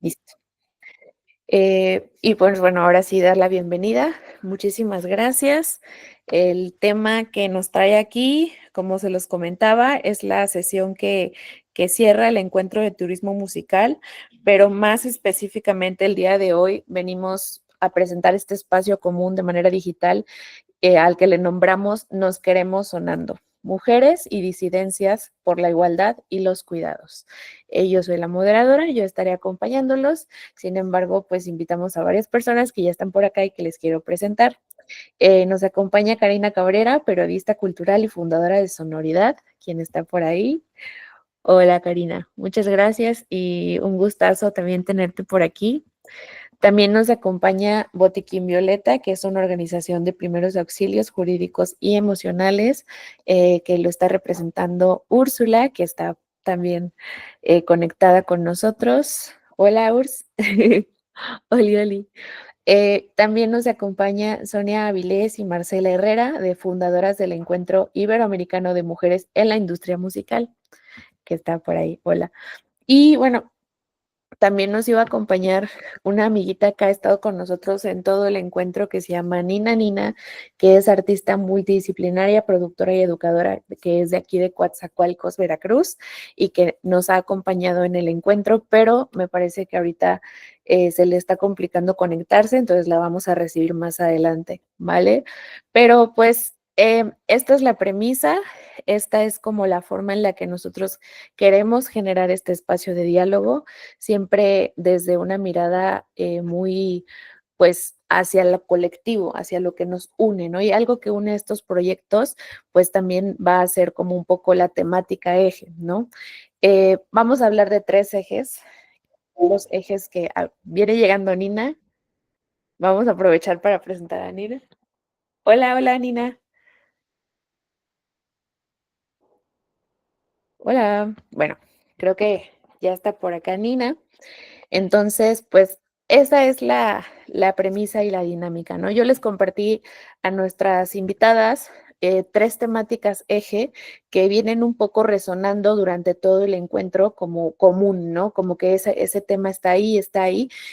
Listo. Y pues bueno, ahora sí dar la bienvenida. Muchísimas gracias. El tema que nos trae aquí, como se los comentaba, es la sesión que cierra el encuentro de turismo musical, pero más específicamente el día de hoy venimos a presentar este espacio común de manera digital al que le nombramos Nos Queremos Sonando, Mujeres y Disidencias por la Igualdad y los Cuidados. Yo soy la moderadora, yo estaré acompañándolos, sin embargo, pues invitamos a varias personas que ya están por acá y que les quiero presentar. Nos acompaña Karina Cabrera, periodista cultural y fundadora de Sonoridad, quien está por ahí. Hola Karina, muchas gracias y un gustazo también tenerte por aquí. También nos acompaña Botiquín Violeta, que es una organización de primeros auxilios jurídicos y emocionales, que lo está representando Úrsula, que está también conectada con nosotros. Hola, Urs. Oli, oli. También nos acompaña Sonia Avilés y Marcela Herrera, de fundadoras del Encuentro Iberoamericano de Mujeres en la Industria Musical, que está por ahí. Hola. Y bueno, también nos iba a acompañar una amiguita que ha estado con nosotros en todo el encuentro que se llama Nina Nina, que es artista multidisciplinaria, productora y educadora, que es de aquí de Coatzacoalcos, Veracruz, y que nos ha acompañado en el encuentro, pero me parece que ahorita se le está complicando conectarse, entonces la vamos a recibir más adelante, ¿vale? Pero pues esta es la premisa, esta es como la forma en la que nosotros queremos generar este espacio de diálogo siempre desde una mirada muy, pues, hacia lo colectivo, hacia lo que nos une, ¿no? Y algo que une estos proyectos, pues también va a ser como un poco la temática eje, ¿no? Vamos a hablar de tres ejes, los ejes que viene llegando Nina. Vamos a aprovechar para presentar a Nina. Hola, hola, Nina. Hola. Bueno, creo que ya está por acá Nina. Entonces, pues esa es la premisa y la dinámica, ¿no? Yo les compartí a nuestras invitadas tres temáticas eje que vienen un poco resonando durante todo el encuentro como común, ¿no? Como que ese tema está ahí,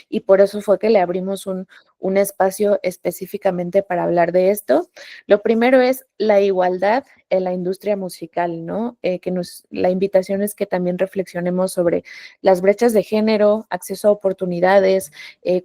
y por eso fue que le abrimos un espacio específicamente para hablar de esto. Lo primero es la igualdad en la industria musical, ¿no? La invitación es que también reflexionemos sobre las brechas de género, acceso a oportunidades,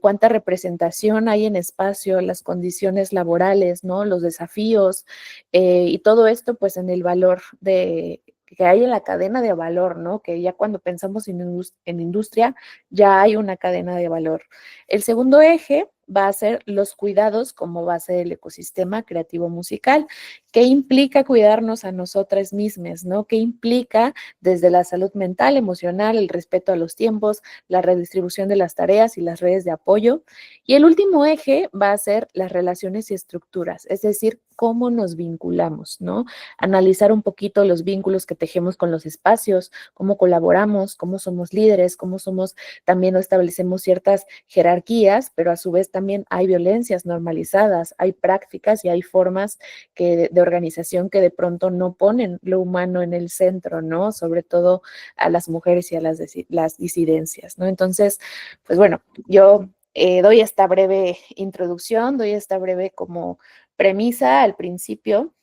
cuánta representación hay en espacio, las condiciones laborales, ¿no? Los desafíos y todo esto pues en el valor que hay en la cadena de valor, ¿no? Que ya cuando pensamos en industria, ya hay una cadena de valor. El segundo eje va a ser los cuidados como base del ecosistema creativo musical. ¿Qué implica cuidarnos a nosotras mismas, ¿no? ¿Qué implica desde la salud mental, emocional, el respeto a los tiempos, la redistribución de las tareas y las redes de apoyo? Y el último eje va a ser las relaciones y estructuras, es decir, cómo nos vinculamos, ¿no? Analizar un poquito los vínculos que tejemos con los espacios, cómo colaboramos, cómo somos líderes, cómo somos, también establecemos ciertas jerarquías, pero a su vez también hay violencias normalizadas, hay prácticas y hay formas de organización que de pronto no ponen lo humano en el centro, ¿no? Sobre todo a las mujeres y a las disidencias, ¿no? Entonces, pues bueno, yo doy esta breve introducción, doy esta breve como premisa al principio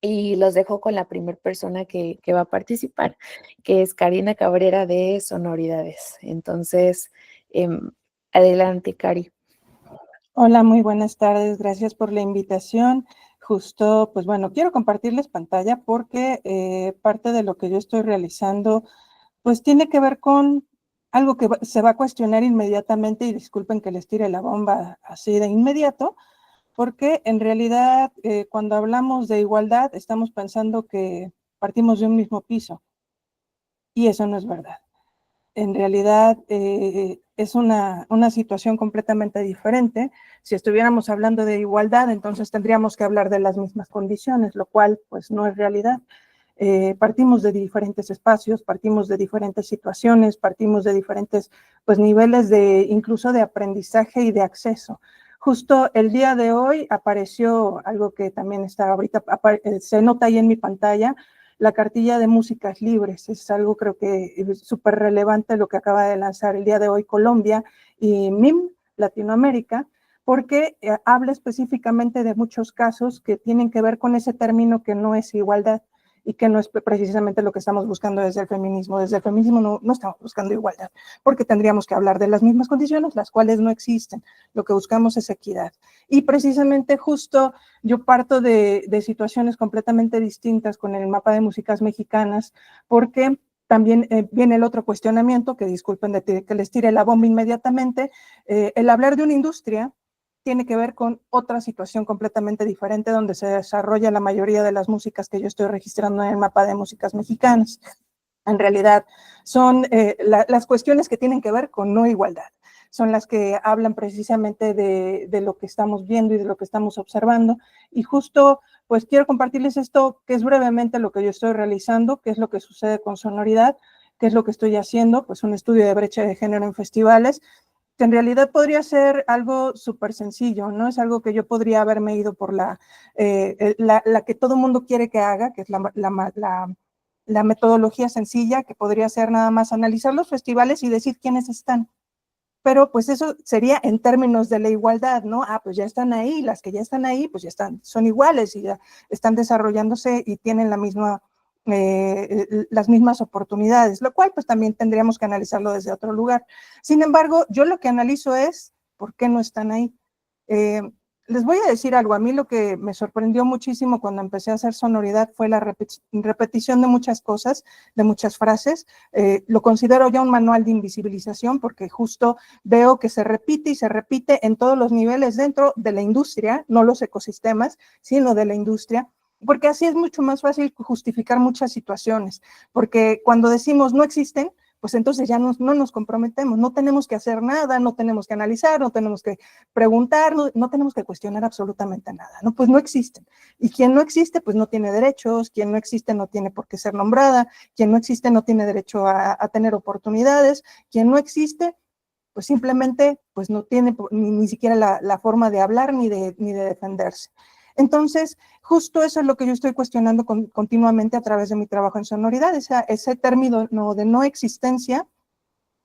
y los dejo con la primera persona que va a participar, que es Karina Cabrera de Sonoridades. Entonces, adelante, Cari. Hola, muy buenas tardes. Gracias por la invitación. Justo, pues bueno, quiero compartirles pantalla porque parte de lo que yo estoy realizando, pues tiene que ver con algo que se va a cuestionar inmediatamente, y disculpen que les tire la bomba así de inmediato, porque en realidad cuando hablamos de igualdad estamos pensando que partimos de un mismo piso, y eso no es verdad. En realidad es una situación completamente diferente. Si estuviéramos hablando de igualdad, entonces tendríamos que hablar de las mismas condiciones, lo cual pues no es realidad. Partimos de diferentes espacios, partimos de diferentes situaciones, partimos de diferentes pues niveles de incluso de aprendizaje y de acceso. Justo el día de hoy apareció algo que también está ahorita, se nota ahí en mi pantalla, la cartilla de músicas libres. Es algo creo que es súper relevante lo que acaba de lanzar el día de hoy Colombia y MIM Latinoamérica, porque habla específicamente de muchos casos que tienen que ver con ese término que no es igualdad y que no es precisamente lo que estamos buscando desde el feminismo. Desde el feminismo no estamos buscando igualdad, porque tendríamos que hablar de las mismas condiciones, las cuales no existen. Lo que buscamos es equidad. Y precisamente justo yo parto de situaciones completamente distintas con el mapa de músicas mexicanas, porque también viene el otro cuestionamiento, que disculpen que les tire la bomba inmediatamente, el hablar de una industria tiene que ver con otra situación completamente diferente donde se desarrolla la mayoría de las músicas que yo estoy registrando en el mapa de músicas mexicanas. En realidad son las cuestiones que tienen que ver con no igualdad, son las que hablan precisamente de lo que estamos viendo y de lo que estamos observando. Y justo, pues quiero compartirles esto, que es brevemente lo que yo estoy realizando, qué es lo que sucede con Sonoridad, qué es lo que estoy haciendo, pues un estudio de brecha de género en festivales, que en realidad podría ser algo súper sencillo, ¿no? Es algo que yo podría haberme ido por la que todo mundo quiere que haga, que es la metodología sencilla, que podría ser nada más analizar los festivales y decir quiénes están. Pero pues eso sería en términos de la igualdad, ¿no? Ah, pues ya están ahí, las que ya están ahí, pues ya están, son iguales y ya están desarrollándose y tienen las mismas oportunidades, lo cual pues también tendríamos que analizarlo desde otro lugar. Sin embargo, yo lo que analizo es por qué no están ahí. Les voy a decir algo, a mí lo que me sorprendió muchísimo cuando empecé a hacer Sonoridad fue la repetición de muchas cosas, de muchas frases. Lo considero ya un manual de invisibilización porque justo veo que se repite y se repite en todos los niveles dentro de la industria, no los ecosistemas, sino de la industria, porque así es mucho más fácil justificar muchas situaciones, porque cuando decimos no existen, pues entonces ya no nos comprometemos, no tenemos que hacer nada, no tenemos que analizar, no tenemos que preguntar, no tenemos que cuestionar absolutamente nada, ¿no? Pues no existen. Y quien no existe, pues no tiene derechos, quien no existe no tiene por qué ser nombrada, quien no existe no tiene derecho a tener oportunidades, quien no existe, pues simplemente pues no tiene ni siquiera la forma de hablar ni de defenderse. Entonces, justo eso es lo que yo estoy cuestionando continuamente a través de mi trabajo en Sonoridad, ese término de no existencia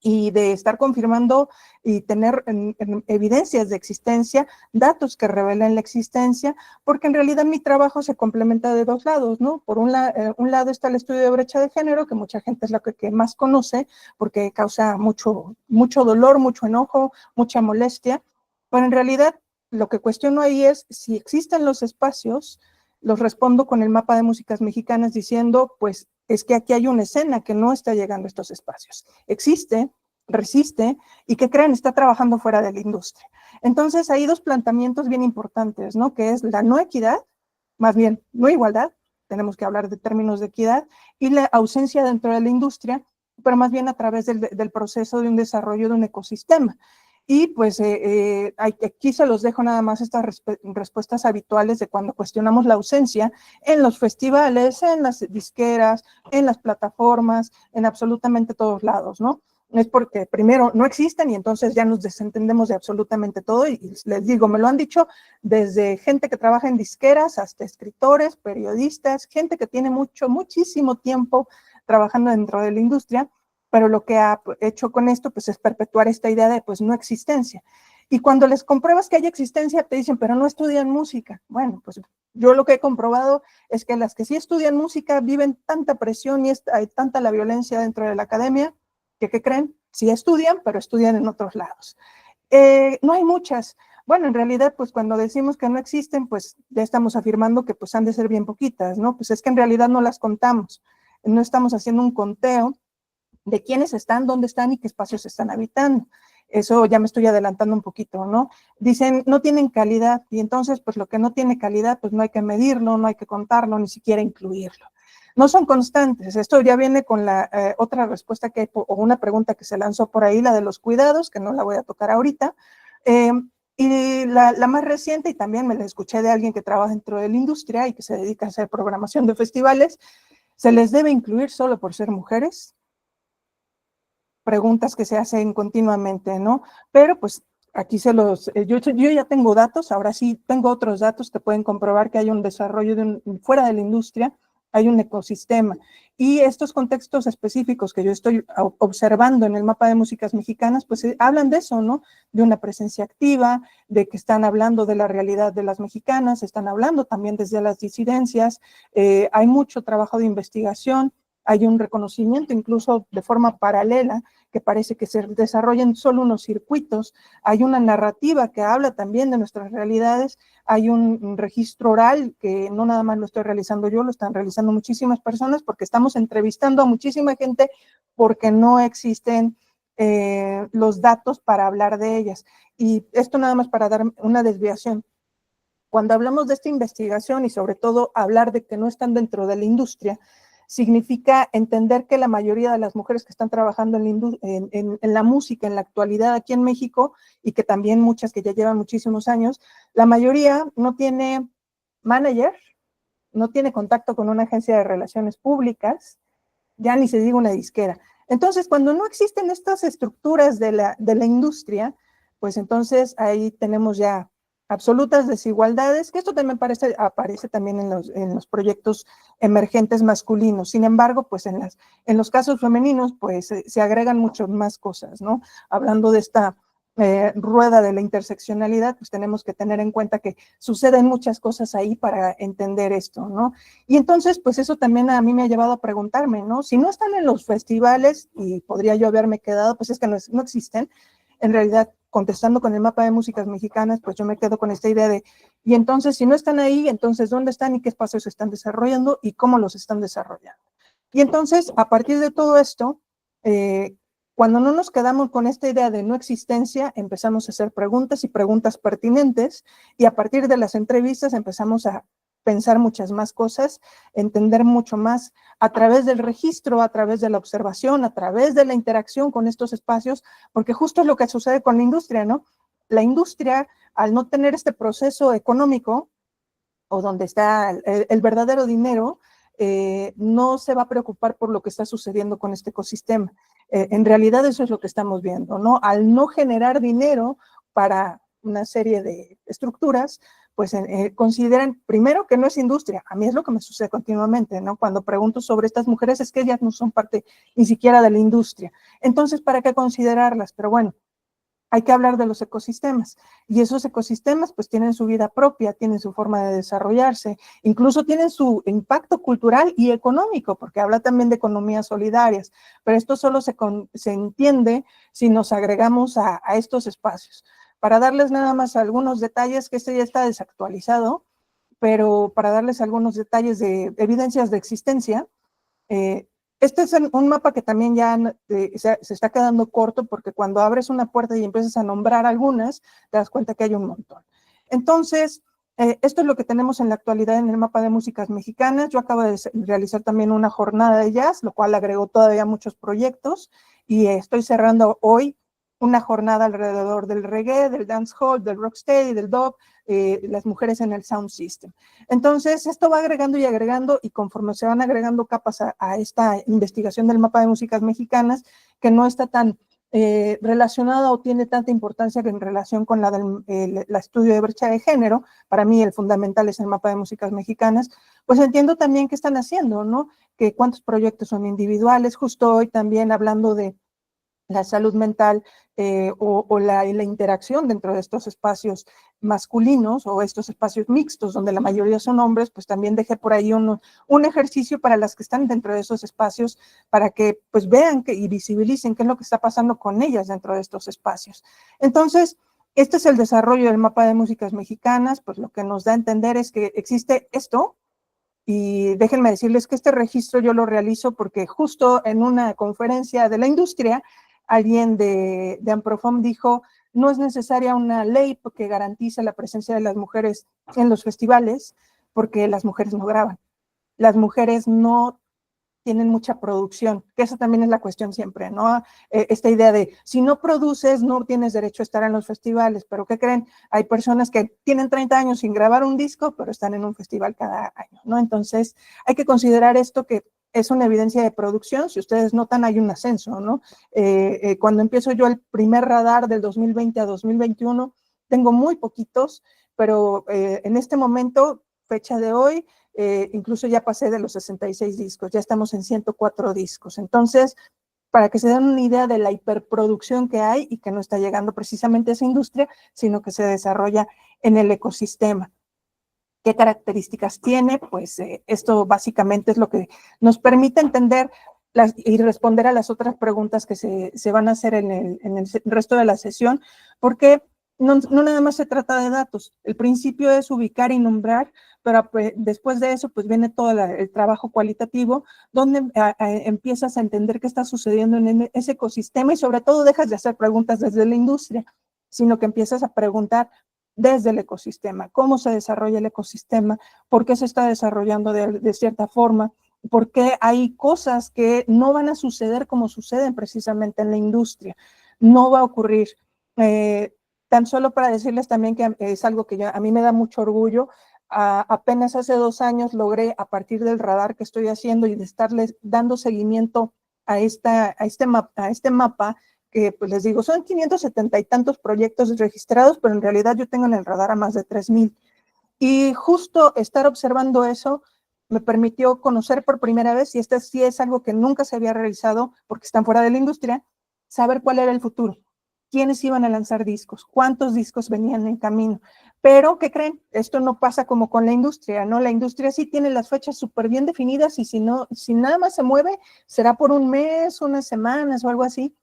y de estar confirmando y tener en evidencias de existencia, datos que revelen la existencia, porque en realidad mi trabajo se complementa de dos lados, ¿no? Por un lado está el estudio de brecha de género, que mucha gente es lo que más conoce, porque causa mucho dolor, mucho enojo, mucha molestia, pero en realidad lo que cuestiono ahí es si existen los espacios, los respondo con el mapa de músicas mexicanas diciendo, pues es que aquí hay una escena que no está llegando a estos espacios. Existe, resiste y que creen está trabajando fuera de la industria. Entonces hay dos planteamientos bien importantes, ¿no? Que es la no equidad, más bien no igualdad, tenemos que hablar de términos de equidad, y la ausencia dentro de la industria, pero más bien a través del proceso de un desarrollo de un ecosistema. Y pues aquí se los dejo nada más estas respuestas habituales de cuando cuestionamos la ausencia en los festivales, en las disqueras, en las plataformas, en absolutamente todos lados, ¿no? Es porque primero no existen y entonces ya nos desentendemos de absolutamente todo y les digo, me lo han dicho desde gente que trabaja en disqueras hasta escritores, periodistas, gente que tiene muchísimo tiempo trabajando dentro de la industria, pero lo que ha hecho con esto pues es perpetuar esta idea de pues no existencia. Y cuando les compruebas que hay existencia te dicen, pero no estudian música. Bueno, pues yo lo que he comprobado es que las que sí estudian música viven tanta presión y hay tanta la violencia dentro de la academia que, ¿qué creen? Sí estudian, pero estudian en otros lados. No hay muchas. Bueno, en realidad, pues cuando decimos que no existen, pues ya estamos afirmando que pues han de ser bien poquitas, ¿no? Pues es que en realidad no las contamos. No estamos haciendo un conteo de quiénes están, dónde están y qué espacios están habitando. Eso ya me estoy adelantando un poquito, ¿no? Dicen, no tienen calidad, y entonces, pues lo que no tiene calidad, pues no hay que medirlo, no hay que contarlo, ni siquiera incluirlo. No son constantes. Esto ya viene con la otra respuesta que hay, o una pregunta que se lanzó por ahí, la de los cuidados, que no la voy a tocar ahorita. Y la más reciente, y también me la escuché de alguien que trabaja dentro de la industria y que se dedica a hacer programación de festivales, ¿se les debe incluir solo por ser mujeres? Preguntas que se hacen continuamente, ¿no? Pero pues aquí yo ya tengo datos, ahora sí tengo otros datos que pueden comprobar que hay un desarrollo fuera de la industria hay un ecosistema. Y estos contextos específicos que yo estoy observando en el mapa de músicas mexicanas, pues hablan de eso, ¿no? De una presencia activa, de que están hablando de la realidad de las mexicanas, están hablando también desde las disidencias, hay mucho trabajo de investigación, hay un reconocimiento incluso de forma paralela, que parece que se desarrollan solo unos circuitos, hay una narrativa que habla también de nuestras realidades, hay un registro oral que no nada más lo estoy realizando yo, lo están realizando muchísimas personas porque estamos entrevistando a muchísima gente porque no existen los datos para hablar de ellas. Y esto nada más para dar una desviación. Cuando hablamos de esta investigación y sobre todo hablar de que no están dentro de la industria, significa entender que la mayoría de las mujeres que están trabajando en la música en la actualidad aquí en México, y que también muchas que ya llevan muchísimos años, la mayoría no tiene manager, no tiene contacto con una agencia de relaciones públicas, ya ni se diga una disquera. Entonces, cuando no existen estas estructuras de la industria, pues entonces ahí tenemos ya absolutas desigualdades, que esto también aparece también en los proyectos emergentes masculinos. Sin embargo, pues en los casos femeninos, pues se agregan muchas más cosas, ¿no? Hablando de esta rueda de la interseccionalidad, pues tenemos que tener en cuenta que suceden muchas cosas ahí para entender esto, ¿no? Y entonces, pues eso también a mí me ha llevado a preguntarme, ¿no? Si no están en los festivales, y podría yo haberme quedado, pues es que no existen, en realidad, contestando con el mapa de músicas mexicanas, pues yo me quedo con esta idea de, y entonces, si no están ahí, entonces, ¿dónde están y qué espacios se están desarrollando y cómo los están desarrollando? Y entonces, a partir de todo esto, cuando no nos quedamos con esta idea de no existencia, empezamos a hacer preguntas y preguntas pertinentes, y a partir de las entrevistas empezamos a pensar muchas más cosas, entender mucho más a través del registro, a través de la observación, a través de la interacción con estos espacios, porque justo es lo que sucede con la industria, ¿no? La industria, al no tener este proceso económico, o donde está el verdadero dinero, no se va a preocupar por lo que está sucediendo con este ecosistema. En realidad eso es lo que estamos viendo, ¿no? Al no generar dinero para una serie de estructuras, pues consideran primero que no es industria. A mí es lo que me sucede continuamente, ¿no? Cuando pregunto sobre estas mujeres es que ellas no son parte ni siquiera de la industria. Entonces, ¿para qué considerarlas? Pero bueno, hay que hablar de los ecosistemas, y esos ecosistemas pues tienen su vida propia, tienen su forma de desarrollarse, incluso tienen su impacto cultural y económico, porque habla también de economías solidarias, pero esto solo se entiende si nos agregamos a estos espacios. Para darles nada más algunos detalles, que este ya está desactualizado, pero para darles algunos detalles de evidencias de existencia, este es un mapa que también ya se está quedando corto, porque cuando abres una puerta y empiezas a nombrar algunas, te das cuenta que hay un montón. Entonces, esto es lo que tenemos en la actualidad en el mapa de músicas mexicanas. Yo acabo de realizar también una jornada de jazz, lo cual agregó todavía muchos proyectos, y estoy cerrando hoy una jornada alrededor del reggae, del dancehall, del rocksteady, del dub, las mujeres en el sound system. Entonces, esto va agregando y agregando, y conforme se van agregando capas a esta investigación del mapa de músicas mexicanas, que no está tan relacionada o tiene tanta importancia en relación con la del estudio de brecha de género, para mí el fundamental es el mapa de músicas mexicanas, pues entiendo también qué están haciendo, ¿no? Que cuántos proyectos son individuales. Justo hoy también hablando de la salud mental o la interacción dentro de estos espacios masculinos o estos espacios mixtos donde la mayoría son hombres, pues también dejé por ahí un ejercicio para las que están dentro de esos espacios, para que pues vean y visibilicen qué es lo que está pasando con ellas dentro de estos espacios. Entonces, este es el desarrollo del mapa de músicas mexicanas, pues lo que nos da a entender es que existe esto. Y déjenme decirles que este registro yo lo realizo porque justo en una conferencia de la industria, alguien de Amprofom dijo, no es necesaria una ley que garantice la presencia de las mujeres en los festivales, porque las mujeres no graban. Las mujeres no tienen mucha producción, que esa también es la cuestión siempre, ¿no? Esta idea de, si no produces, no tienes derecho a estar en los festivales, pero ¿qué creen? Hay personas que tienen 30 años sin grabar un disco, pero están en un festival cada año, ¿no? Entonces, hay que considerar esto que es una evidencia de producción. Si ustedes notan, hay un ascenso, ¿no? Cuando empiezo yo el primer radar del 2020 a 2021, tengo muy poquitos, pero en este momento, fecha de hoy, incluso ya pasé de los 66 discos, ya estamos en 104 discos. Entonces, para que se den una idea de la hiperproducción que hay y que no está llegando precisamente a esa industria, sino que se desarrolla en el ecosistema. ¿Qué características tiene? Pues esto básicamente es lo que nos permite entender y responder a las otras preguntas que se van a hacer en el resto de la sesión, porque no nada más se trata de datos. El principio es ubicar y nombrar, pero después de eso pues viene todo el trabajo cualitativo, donde empiezas a entender qué está sucediendo en ese ecosistema y sobre todo dejas de hacer preguntas desde la industria, sino que empiezas a preguntar desde el ecosistema, cómo se desarrolla el ecosistema, por qué se está desarrollando de cierta forma, por qué hay cosas que no van a suceder como suceden precisamente en la industria. No va a ocurrir. Tan solo para decirles también que es algo que a mí me da mucho orgullo. Apenas hace 2 años logré, a partir del radar que estoy haciendo y de estarles dando seguimiento a este mapa, que pues les digo, son 570 y tantos proyectos registrados, pero en realidad yo tengo en el radar a más de 3,000. Y justo estar observando eso me permitió conocer por primera vez, y este sí es algo que nunca se había realizado porque están fuera de la industria, saber cuál era el futuro, quiénes iban a lanzar discos, cuántos discos venían en camino. Pero, ¿qué creen? Esto no pasa como con la industria, ¿no? La industria sí tiene las fechas súper bien definidas y si nada más se mueve, será por un mes, unas semanas o algo así.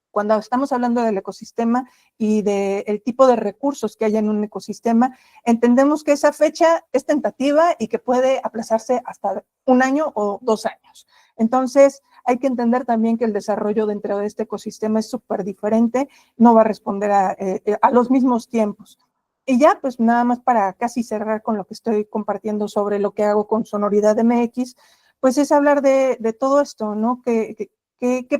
Cuando estamos hablando del ecosistema y del tipo de recursos que hay en un ecosistema, entendemos que esa fecha es tentativa y que puede aplazarse hasta 1 año o 2 años. Entonces, hay que entender también que el desarrollo dentro de este ecosistema es súper diferente, no va a responder a los mismos tiempos. Y ya, pues nada más para casi cerrar con lo que estoy compartiendo sobre lo que hago con Sonoridad MX, pues es hablar de todo esto, ¿no? Que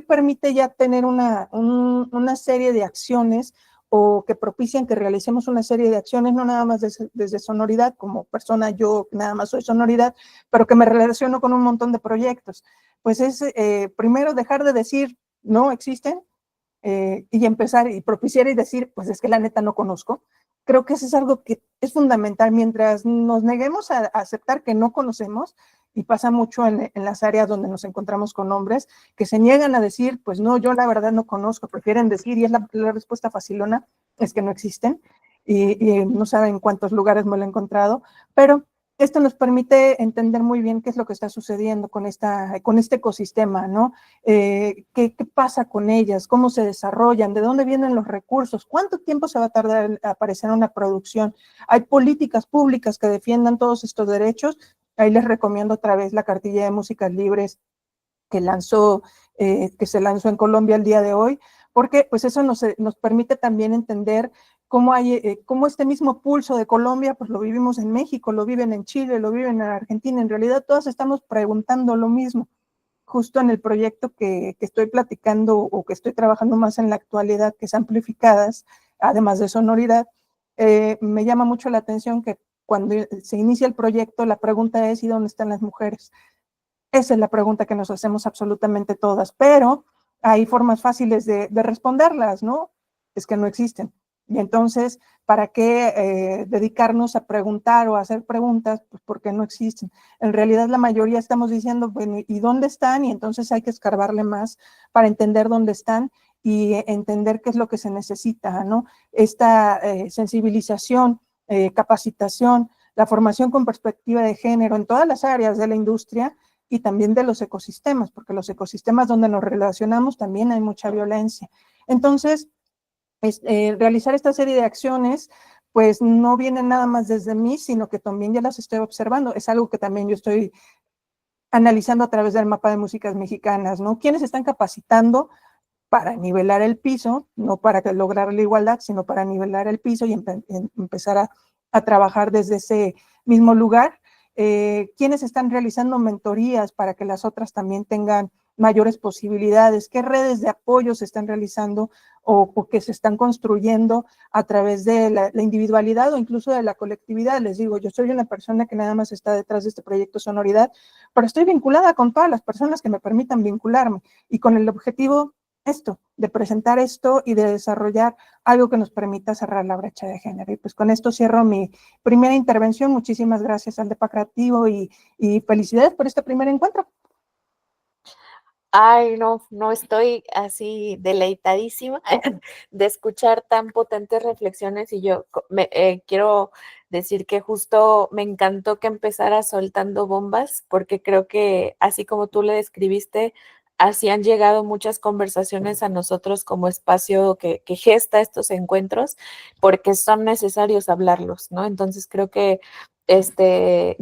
permite ya tener una serie de acciones o que propician que realicemos una serie de acciones, no nada más desde Sonoridad, como persona yo nada más soy Sonoridad, pero que me relaciono con un montón de proyectos. Pues es primero dejar de decir no existen y empezar y propiciar y decir, pues es que la neta no conozco. Creo que eso es algo que es fundamental. Mientras nos neguemos a aceptar que no conocemos, y pasa mucho en las áreas donde nos encontramos con hombres, que se niegan a decir, pues no, yo la verdad no conozco, prefieren decir, y es la respuesta facilona, es que no existen, y no saben cuántos lugares me lo he encontrado, pero esto nos permite entender muy bien qué es lo que está sucediendo con este ecosistema, ¿no? ¿Qué pasa con ellas? ¿Cómo se desarrollan? ¿De dónde vienen los recursos? ¿Cuánto tiempo se va a tardar en aparecer una producción? ¿Hay políticas públicas que defiendan todos estos derechos? Ahí les recomiendo otra vez la cartilla de músicas libres que se lanzó en Colombia el día de hoy, porque pues eso nos permite también entender cómo este mismo pulso de Colombia, pues lo vivimos en México, lo viven en Chile, lo viven en Argentina, en realidad todas estamos preguntando lo mismo. Justo en el proyecto que estoy platicando o que estoy trabajando más en la actualidad, que es Amplificadas, además de Sonoridad, me llama mucho la atención que cuando se inicia el proyecto, la pregunta es, ¿y dónde están las mujeres? Esa es la pregunta que nos hacemos absolutamente todas, pero hay formas fáciles de responderlas, ¿no? Es que no existen. Y entonces, ¿para qué dedicarnos a preguntar o a hacer preguntas? Pues porque no existen. En realidad, la mayoría estamos diciendo, bueno, ¿y dónde están? Y entonces hay que escarbarle más para entender dónde están y entender qué es lo que se necesita, ¿no? Esta sensibilización, capacitación, la formación con perspectiva de género en todas las áreas de la industria y también de los ecosistemas, porque los ecosistemas donde nos relacionamos también hay mucha violencia. Entonces, realizar esta serie de acciones, pues no viene nada más desde mí, sino que también ya las estoy observando. Es algo que también yo estoy analizando a través del mapa de músicas mexicanas, ¿no? ¿Quiénes están capacitando para nivelar el piso, no para lograr la igualdad, sino para nivelar el piso y empezar a trabajar desde ese mismo lugar? ¿Quiénes están realizando mentorías para que las otras también tengan mayores posibilidades? ¿Qué redes de apoyo se están realizando o que se están construyendo a través de la individualidad o incluso de la colectividad? Les digo, yo soy una persona que nada más está detrás de este proyecto Sonoridad, pero estoy vinculada con todas las personas que me permitan vincularme y con el objetivo esto, de presentar esto y de desarrollar algo que nos permita cerrar la brecha de género. Y pues con esto cierro mi primera intervención. Muchísimas gracias al DEPA Creativo y felicidades por este primer encuentro. Ay, no estoy así deleitadísima de escuchar tan potentes reflexiones y yo quiero decir que justo me encantó que empezara soltando bombas porque creo que así como tú le describiste, así han llegado muchas conversaciones a nosotros como espacio que gesta estos encuentros porque son necesarios hablarlos, ¿no? Entonces creo que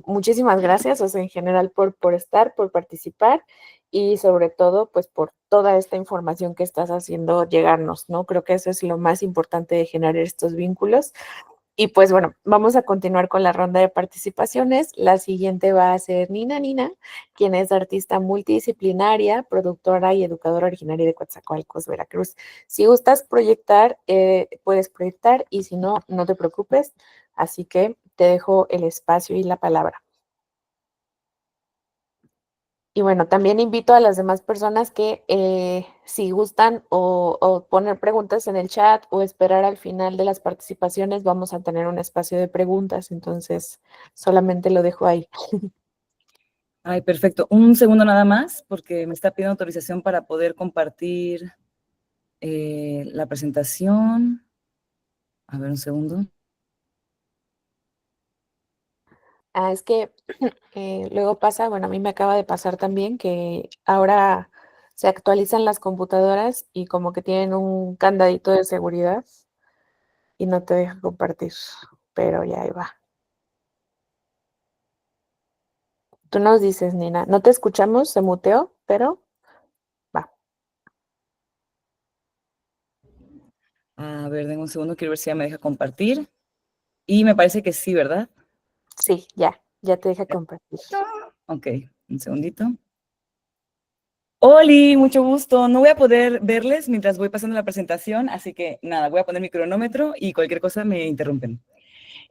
muchísimas gracias, o sea, en general por estar, por participar y sobre todo, pues por toda esta información que estás haciendo llegarnos, ¿no? Creo que eso es lo más importante de generar estos vínculos. Y pues bueno, vamos a continuar con la ronda de participaciones. La siguiente va a ser Nina, quien es artista multidisciplinaria, productora y educadora originaria de Coatzacoalcos, Veracruz. Si gustas proyectar, puedes proyectar y si no, no te preocupes. Así que te dejo el espacio y la palabra. Y bueno, también invito a las demás personas que si gustan o poner preguntas en el chat o esperar al final de las participaciones, vamos a tener un espacio de preguntas, entonces solamente lo dejo ahí. Ay, perfecto. Un segundo nada más, porque me está pidiendo autorización para poder compartir la presentación. A ver, un segundo. Es que luego pasa, bueno, a mí me acaba de pasar también que ahora se actualizan las computadoras y como que tienen un candadito de seguridad y no te deja compartir, pero ya ahí va. Tú nos dices, Nina, no te escuchamos, se muteó, pero va. A ver, denme un segundo, quiero ver si ya me deja compartir. Y me parece que sí, ¿verdad? Sí, ya te deja compartir. Ok, un segundito. Oli, mucho gusto. No voy a poder verles mientras voy pasando la presentación, así que nada, voy a poner mi cronómetro y cualquier cosa me interrumpen.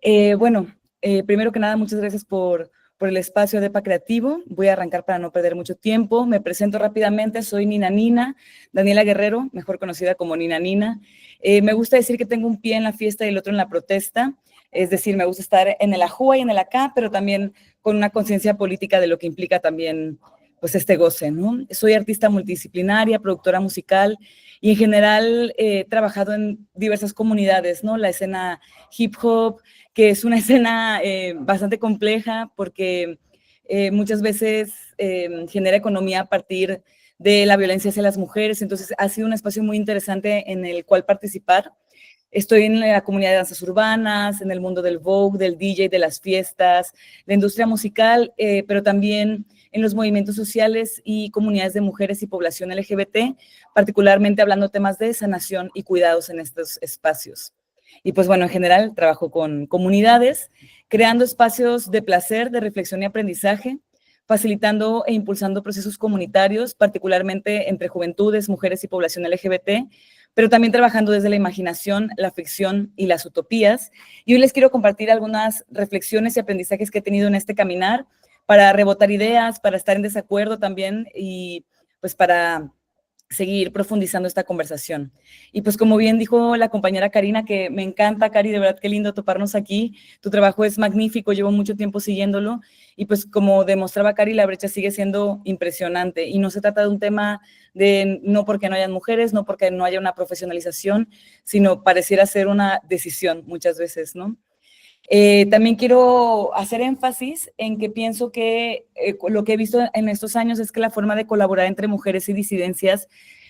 Primero que nada, muchas gracias por el espacio de EPA Creativo. Voy a arrancar para no perder mucho tiempo. Me presento rápidamente, soy Nina, Daniela Guerrero, mejor conocida como Nina. Me gusta decir que tengo un pie en la fiesta y el otro en la protesta. Es decir, me gusta estar en el ajúa y en el acá, pero también con una conciencia política de lo que implica también pues este goce, ¿no? Soy artista multidisciplinaria, productora musical y en general he trabajado en diversas comunidades, ¿no? La escena hip hop, que es una escena bastante compleja porque muchas veces genera economía a partir de la violencia hacia las mujeres, entonces ha sido un espacio muy interesante en el cual participar. Estoy en la comunidad de danzas urbanas, en el mundo del Vogue, del DJ, de las fiestas, la industria musical, pero también en los movimientos sociales y comunidades de mujeres y población LGBT, particularmente hablando temas de sanación y cuidados en estos espacios. Y pues bueno, en general trabajo con comunidades, creando espacios de placer, de reflexión y aprendizaje, facilitando e impulsando procesos comunitarios, particularmente entre juventudes, mujeres y población LGBT, pero también trabajando desde la imaginación, la ficción y las utopías. Y hoy les quiero compartir algunas reflexiones y aprendizajes que he tenido en este caminar para rebotar ideas, para estar en desacuerdo también y pues para seguir profundizando esta conversación. Y pues como bien dijo la compañera Karina, que me encanta, Cari, de verdad qué lindo toparnos aquí, tu trabajo es magnífico, llevo mucho tiempo siguiéndolo, y pues como demostraba Cari, la brecha sigue siendo impresionante, y no se trata de un tema de no porque no hayan mujeres, no porque no haya una profesionalización, sino pareciera ser una decisión muchas veces, ¿no? También quiero hacer énfasis en que pienso que lo que he visto en estos años es que la forma de colaborar entre mujeres y disidencias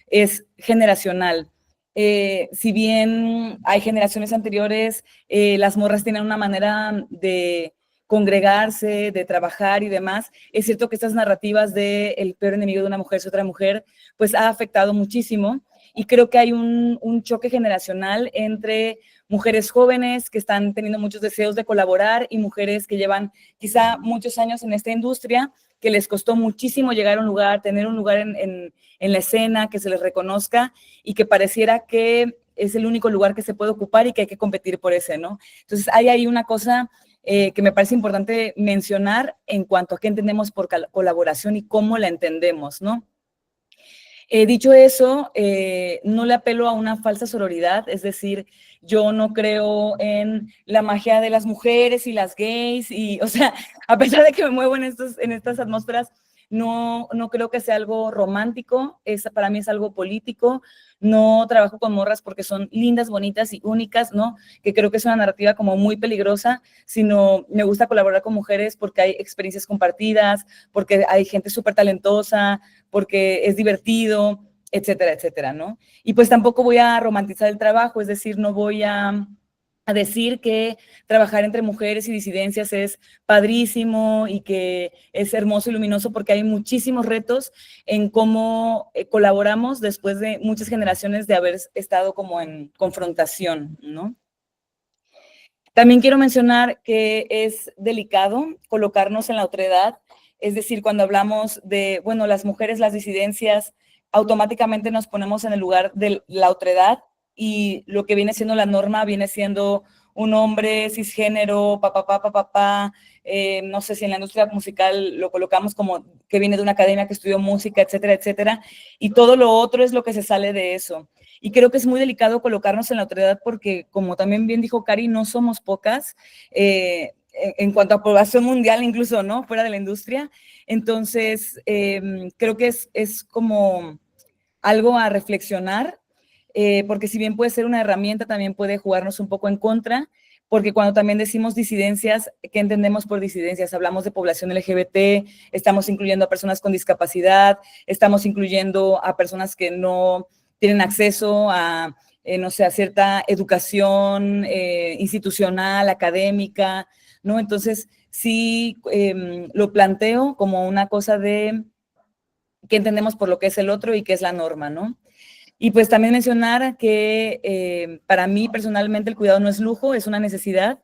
es generacional. Si bien hay generaciones anteriores, las morras tienen una manera de congregarse, de trabajar y demás. Es cierto que estas narrativas de el peor enemigo de una mujer es otra mujer, pues ha afectado muchísimo. Y creo que hay un choque generacional entre mujeres jóvenes que están teniendo muchos deseos de colaborar y mujeres que llevan quizá muchos años en esta industria, que les costó muchísimo llegar a un lugar, tener un lugar en la escena, que se les reconozca y que pareciera que es el único lugar que se puede ocupar y que hay que competir por ese, ¿no? Entonces hay ahí una cosa que me parece importante mencionar en cuanto a qué entendemos por colaboración y cómo la entendemos, ¿no? Dicho eso, no le apelo a una falsa sororidad, es decir, yo no creo en la magia de las mujeres y las gays, y, o sea, a pesar de que me muevo en estas atmósferas, no creo que sea algo romántico, para mí es algo político. No trabajo con morras porque son lindas, bonitas y únicas, ¿no? Que creo que es una narrativa como muy peligrosa, sino me gusta colaborar con mujeres porque hay experiencias compartidas, porque hay gente súper talentosa, porque es divertido, etcétera, etcétera, ¿no? Y pues tampoco voy a romantizar el trabajo, es decir, no voy a decir que trabajar entre mujeres y disidencias es padrísimo y que es hermoso y luminoso, porque hay muchísimos retos en cómo colaboramos después de muchas generaciones de haber estado como en confrontación, ¿no? También quiero mencionar que es delicado colocarnos en la otredad, es decir, cuando hablamos de, bueno, las mujeres, las disidencias, automáticamente nos ponemos en el lugar de la otredad, y lo que viene siendo la norma viene siendo un hombre cisgénero, no sé si en la industria musical lo colocamos como que viene de una academia que estudió música, etcétera, etcétera, y todo lo otro es lo que se sale de eso. Y creo que es muy delicado colocarnos en la otredad porque, como también bien dijo Cari, no somos pocas en cuanto a población mundial, incluso, ¿no? Fuera de la industria. Entonces, creo que es como algo a reflexionar, porque si bien puede ser una herramienta, también puede jugarnos un poco en contra, porque cuando también decimos disidencias, ¿qué entendemos por disidencias? Hablamos de población LGBT, estamos incluyendo a personas con discapacidad, estamos incluyendo a personas que no tienen acceso a, no sé, a cierta educación institucional, académica, ¿no? Entonces, sí lo planteo como una cosa de qué entendemos por lo que es el otro y qué es la norma, ¿no? Y pues también mencionar que para mí personalmente el cuidado no es lujo, es una necesidad,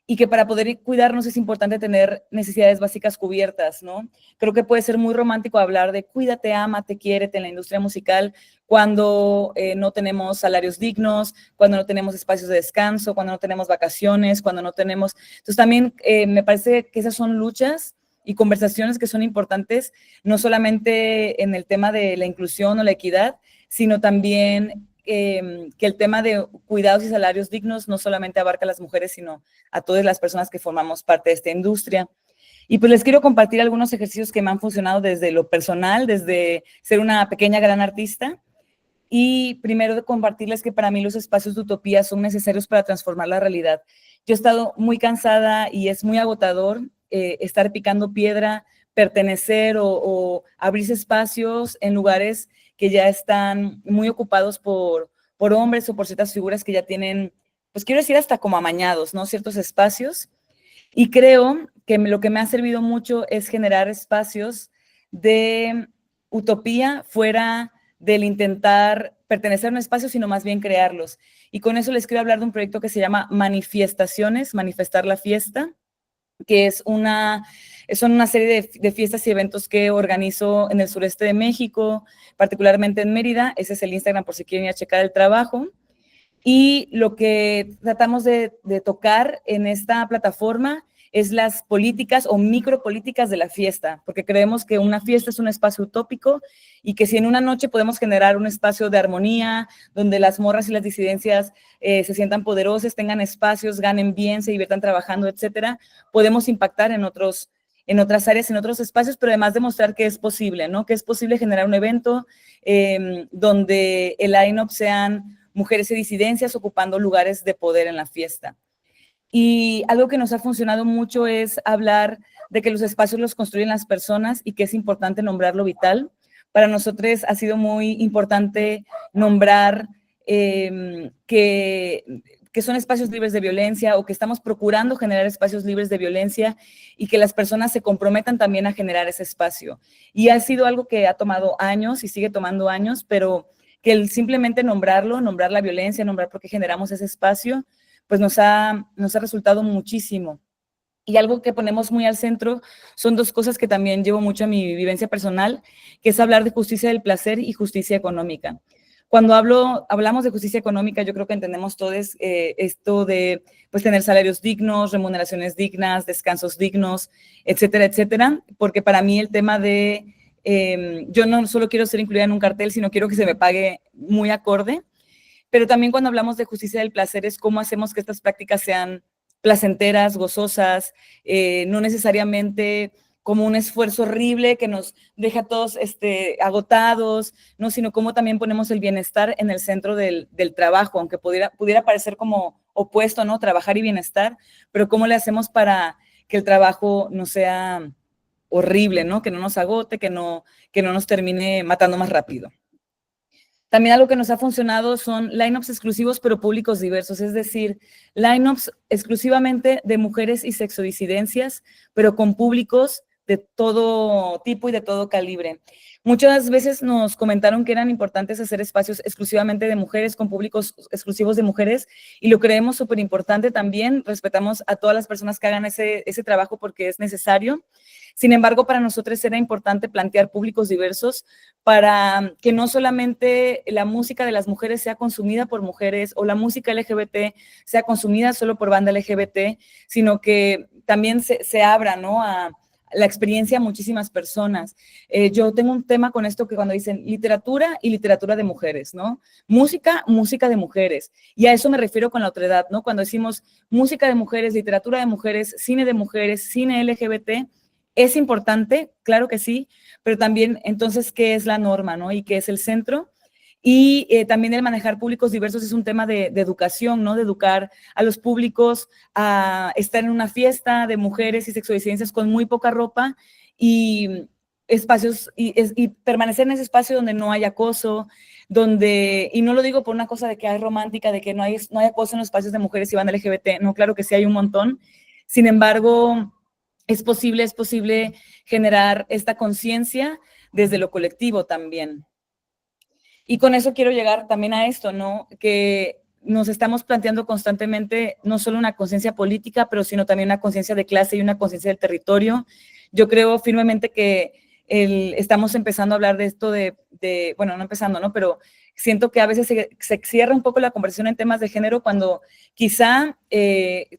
y que para poder cuidarnos es importante tener necesidades básicas cubiertas, ¿no? Creo que puede ser muy romántico hablar de cuídate, ámate, quiérete en la industria musical cuando no tenemos salarios dignos, cuando no tenemos espacios de descanso, cuando no tenemos vacaciones, cuando no tenemos... Entonces también me parece que esas son luchas y conversaciones que son importantes, no solamente en el tema de la inclusión o la equidad, sino también que el tema de cuidados y salarios dignos no solamente abarca a las mujeres, sino a todas las personas que formamos parte de esta industria. Y pues les quiero compartir algunos ejercicios que me han funcionado desde lo personal, desde ser una pequeña gran artista. Y primero de compartirles que para mí los espacios de utopía son necesarios para transformar la realidad. Yo he estado muy cansada y es muy agotador estar picando piedra, pertenecer o abrirse espacios en lugares que ya están muy ocupados por hombres o por ciertas figuras que ya tienen, pues quiero decir, hasta como amañados, ¿no? Ciertos espacios. Y creo que lo que me ha servido mucho es generar espacios de utopía fuera del intentar pertenecer a un espacio, sino más bien crearlos. Y con eso les quiero hablar de un proyecto que se llama Manifestaciones, Manifestar la Fiesta, que son una serie de fiestas y eventos que organizo en el sureste de México, particularmente en Mérida. Ese es el Instagram por si quieren ir a checar el trabajo. Y lo que tratamos de tocar en esta plataforma es las políticas o micropolíticas de la fiesta, porque creemos que una fiesta es un espacio utópico y que si en una noche podemos generar un espacio de armonía, donde las morras y las disidencias se sientan poderosas, tengan espacios, ganen bien, se diviertan trabajando, etcétera, podemos impactar en otras áreas, en otros espacios, pero además demostrar que es posible, ¿no? Que es posible generar un evento donde el line-up sean mujeres y disidencias ocupando lugares de poder en la fiesta. Y algo que nos ha funcionado mucho es hablar de que los espacios los construyen las personas y que es importante nombrar lo vital. Para nosotros ha sido muy importante nombrar que son espacios libres de violencia o que estamos procurando generar espacios libres de violencia y que las personas se comprometan también a generar ese espacio. Y ha sido algo que ha tomado años y sigue tomando años, pero que el simplemente nombrar la violencia, nombrar por qué generamos ese espacio, pues nos ha resultado muchísimo. Y algo que ponemos muy al centro son dos cosas que también llevo mucho a mi vivencia personal, que es hablar de justicia del placer y justicia económica. Cuando hablamos de justicia económica, yo creo que entendemos todos esto de pues, tener salarios dignos, remuneraciones dignas, descansos dignos, etcétera, etcétera, porque para mí el tema de Yo no solo quiero ser incluida en un cartel, sino quiero que se me pague muy acorde. Pero también cuando hablamos de justicia del placer es cómo hacemos que estas prácticas sean placenteras, gozosas, no necesariamente como un esfuerzo horrible que nos deja a todos agotados, ¿no? Sino cómo también ponemos el bienestar en el centro del trabajo, aunque pudiera parecer como opuesto, ¿no? Trabajar y bienestar, pero cómo le hacemos para que el trabajo no sea horrible, ¿no? Que no nos agote, que no nos termine matando más rápido. También algo que nos ha funcionado son lineups exclusivos, pero públicos diversos, es decir, lineups exclusivamente de mujeres y sexodisidencias, pero con públicos de todo tipo y de todo calibre. Muchas veces nos comentaron que eran importantes hacer espacios exclusivamente de mujeres, con públicos exclusivos de mujeres, y lo creemos súper importante también. Respetamos a todas las personas que hagan ese trabajo porque es necesario. Sin embargo, para nosotros era importante plantear públicos diversos para que no solamente la música de las mujeres sea consumida por mujeres o la música LGBT sea consumida solo por banda LGBT, sino que también se abra, ¿no?, a la experiencia a muchísimas personas. Yo tengo un tema con esto que cuando dicen literatura y literatura de mujeres, ¿no? Música de mujeres. Y a eso me refiero con la otredad, ¿no? Cuando decimos música de mujeres, literatura de mujeres, cine LGBT, es importante, claro que sí, pero también entonces, ¿qué es la norma, no? Y ¿qué es el centro? Y también el manejar públicos diversos es un tema de educación, ¿no? De educar a los públicos a estar en una fiesta de mujeres y sexodisidencias con muy poca ropa y espacios, y permanecer en ese espacio donde no hay acoso, donde, y no lo digo por una cosa de que hay romántica, de que no hay acoso en los espacios de mujeres y banda LGBT, no, claro que sí hay un montón. Sin embargo, es posible generar esta conciencia desde lo colectivo también. Y con eso quiero llegar también a esto, ¿no? Que nos estamos planteando constantemente no solo una conciencia política, pero sino también una conciencia de clase y una conciencia del territorio. Yo creo firmemente que estamos empezando a hablar de esto bueno, no empezando, ¿no? Pero siento que a veces se cierra un poco la conversación en temas de género cuando quizá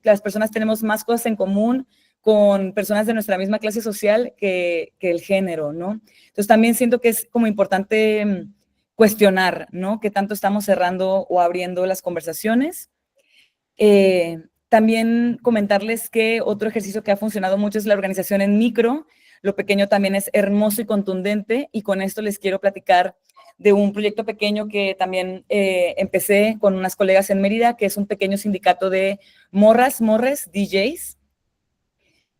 las personas tenemos más cosas en común con personas de nuestra misma clase social que el género, ¿no? Entonces también siento que es como importante cuestionar, ¿no? Qué tanto estamos cerrando o abriendo las conversaciones. También comentarles que otro ejercicio que ha funcionado mucho es la organización en micro. Lo pequeño también es hermoso y contundente, y con esto les quiero platicar de un proyecto pequeño que también empecé con unas colegas en Mérida, que es un pequeño sindicato de morres, DJs.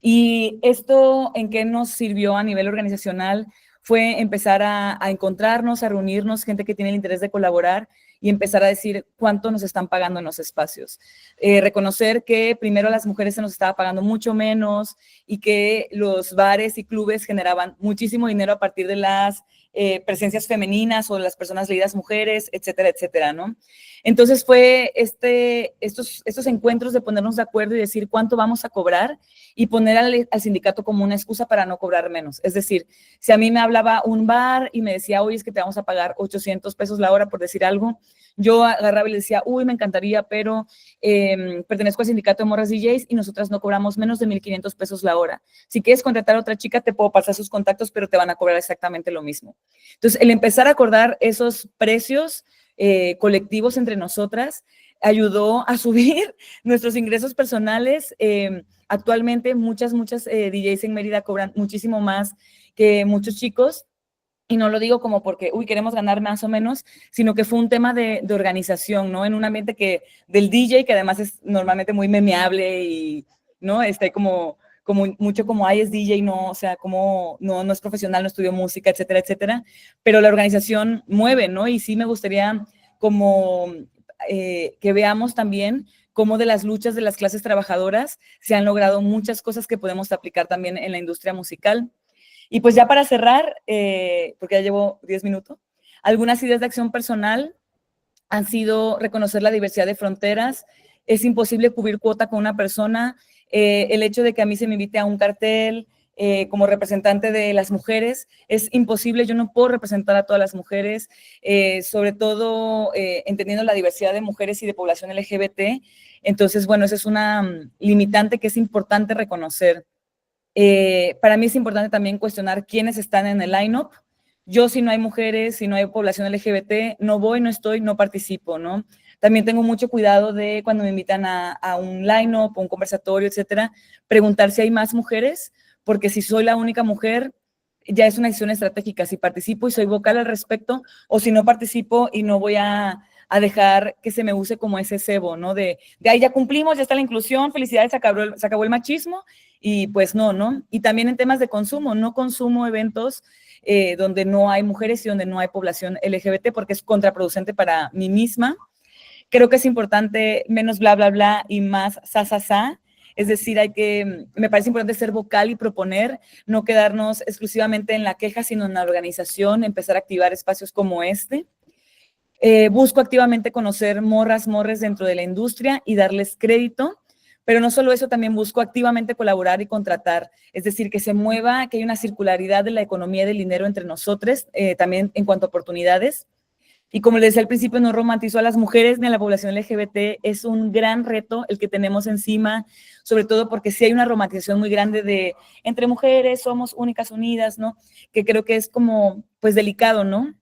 Y esto, ¿en qué nos sirvió a nivel organizacional? Fue empezar a encontrarnos, a reunirnos, gente que tiene el interés de colaborar y empezar a decir cuánto nos están pagando en los espacios. Reconocer que primero a las mujeres se nos estaba pagando mucho menos y que los bares y clubes generaban muchísimo dinero a partir de las presencias femeninas o de las personas leídas mujeres, etcétera, etcétera, ¿no? Entonces fue estos encuentros de ponernos de acuerdo y decir cuánto vamos a cobrar y poner al sindicato como una excusa para no cobrar menos. Es decir, si a mí me hablaba un bar y me decía, oye, es que te vamos a pagar 800 pesos la hora por decir algo, yo agarraba y le decía, uy, me encantaría, pero pertenezco al sindicato de morras DJs y nosotras no cobramos menos de 1,500 pesos la hora. Si quieres contratar a otra chica, te puedo pasar sus contactos, pero te van a cobrar exactamente lo mismo. Entonces, el empezar a acordar esos precios colectivos entre nosotras ayudó a subir nuestros ingresos personales. Actualmente muchas DJs en Mérida cobran muchísimo más que muchos chicos, y no lo digo como porque, uy, queremos ganar más o menos, sino que fue un tema de organización, ¿no? En un ambiente del DJ, que además es normalmente muy memeable y, ¿no? Como mucho como, ay, es DJ, no, o sea, como no es profesional, no estudió música, etcétera, etcétera, pero la organización mueve, ¿no? Y sí me gustaría como que veamos también cómo de las luchas de las clases trabajadoras se han logrado muchas cosas que podemos aplicar también en la industria musical. Y pues ya para cerrar, porque ya llevo 10 minutos, algunas ideas de acción personal han sido reconocer la diversidad de fronteras. Es imposible cubrir cuota con una persona. El hecho de que a mí se me invite a un cartel como representante de las mujeres es imposible. Yo no puedo representar a todas las mujeres, sobre todo entendiendo la diversidad de mujeres y de población LGBT. Entonces, bueno, esa es una limitante que es importante reconocer. Para mí es importante también cuestionar quiénes están en el line-up. Yo, si no hay mujeres, si no hay población LGBT, no voy, no estoy, no participo, ¿no? También tengo mucho cuidado de cuando me invitan a un line-up, un conversatorio, etcétera, preguntar si hay más mujeres, porque si soy la única mujer, ya es una decisión estratégica, si participo y soy vocal al respecto, o si no participo y no voy a dejar que se me use como ese cebo, ¿no? De ahí ya cumplimos, ya está la inclusión, felicidades, se acabó el machismo, y pues no, ¿no? Y también en temas de consumo, no consumo eventos donde no hay mujeres y donde no hay población LGBT, porque es contraproducente para mí misma. Creo que es importante menos bla, bla, bla y más sa, sa, sa. Es decir, me parece importante ser vocal y proponer, no quedarnos exclusivamente en la queja, sino en la organización, empezar a activar espacios como este. Busco activamente conocer morres dentro de la industria y darles crédito, pero no solo eso, también busco activamente colaborar y contratar, es decir, que se mueva, que haya una circularidad de la economía y del dinero entre nosotros, también en cuanto a oportunidades. Y como les decía al principio, no romantizo a las mujeres ni a la población LGBT, es un gran reto el que tenemos encima, sobre todo porque sí hay una romantización muy grande de entre mujeres somos únicas unidas, ¿no? Que creo que es como, pues delicado, ¿no?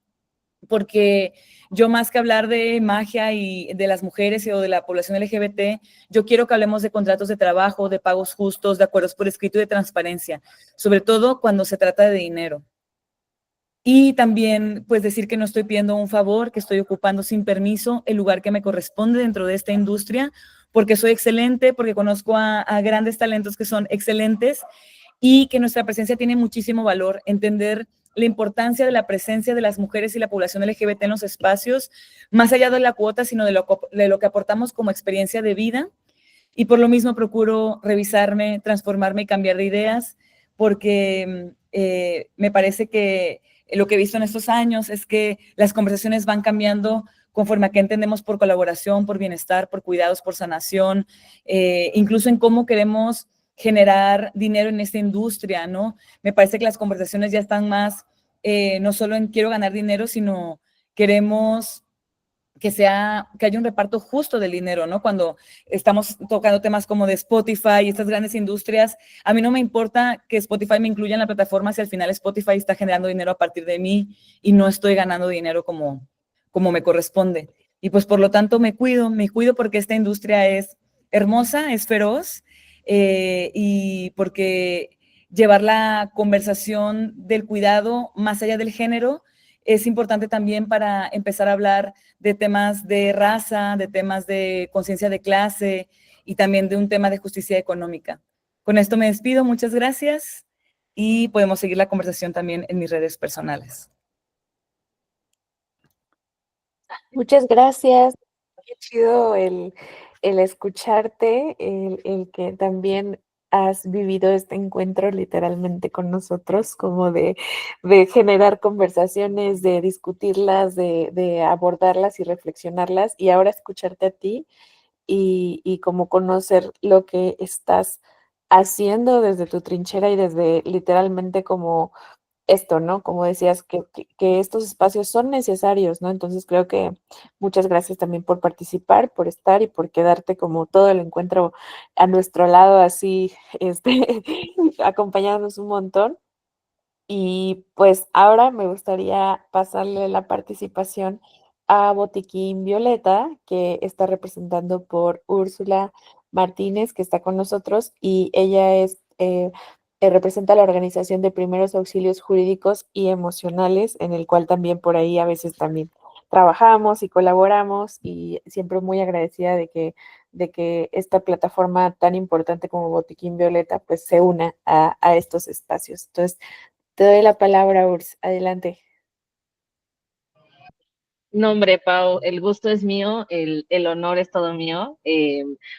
Porque yo más que hablar de magia y de las mujeres o de la población LGBT, yo quiero que hablemos de contratos de trabajo, de pagos justos, de acuerdos por escrito y de transparencia, sobre todo cuando se trata de dinero. Y también, pues, decir que no estoy pidiendo un favor, que estoy ocupando sin permiso el lugar que me corresponde dentro de esta industria, porque soy excelente, porque conozco a grandes talentos que son excelentes y que nuestra presencia tiene muchísimo valor. Entender la importancia de la presencia de las mujeres y la población LGBT en los espacios, más allá de la cuota, sino de lo que aportamos como experiencia de vida. Y por lo mismo procuro revisarme, transformarme y cambiar de ideas, porque me parece que lo que he visto en estos años es que las conversaciones van cambiando conforme a qué entendemos por colaboración, por bienestar, por cuidados, por sanación, incluso en cómo queremos generar dinero en esta industria, ¿no? Me parece que las conversaciones ya están más, no solo en quiero ganar dinero, sino queremos que haya un reparto justo del dinero, ¿no? Cuando estamos tocando temas como de Spotify y estas grandes industrias, a mí no me importa que Spotify me incluya en la plataforma si al final Spotify está generando dinero a partir de mí y no estoy ganando dinero como me corresponde. Y pues por lo tanto me cuido porque esta industria es hermosa, es feroz, y porque llevar la conversación del cuidado más allá del género es importante también para empezar a hablar de temas de raza, de temas de conciencia de clase y también de un tema de justicia económica. Con esto me despido, muchas gracias y podemos seguir la conversación también en mis redes personales. Muchas gracias. Qué chido el escucharte, el que también has vivido este encuentro literalmente con nosotros, como de generar conversaciones, de discutirlas, de abordarlas y reflexionarlas, y ahora escucharte a ti y como conocer lo que estás haciendo desde tu trinchera y desde literalmente como esto, ¿no? Como decías, que estos espacios son necesarios, ¿no? Entonces creo que muchas gracias también por participar, por estar y por quedarte como todo el encuentro a nuestro lado, así, acompañándonos un montón. Y pues ahora me gustaría pasarle la participación a Botiquín Violeta, que está representando por Úrsula Martínez, que está con nosotros, y ella representa la organización de primeros auxilios jurídicos y emocionales, en el cual también por ahí a veces también trabajamos y colaboramos, y siempre muy agradecida de que esta plataforma tan importante como Botiquín Violeta pues se una a estos espacios. Entonces, te doy la palabra, Urs. Adelante. No, hombre, Pau, el gusto es mío, el honor es todo mío.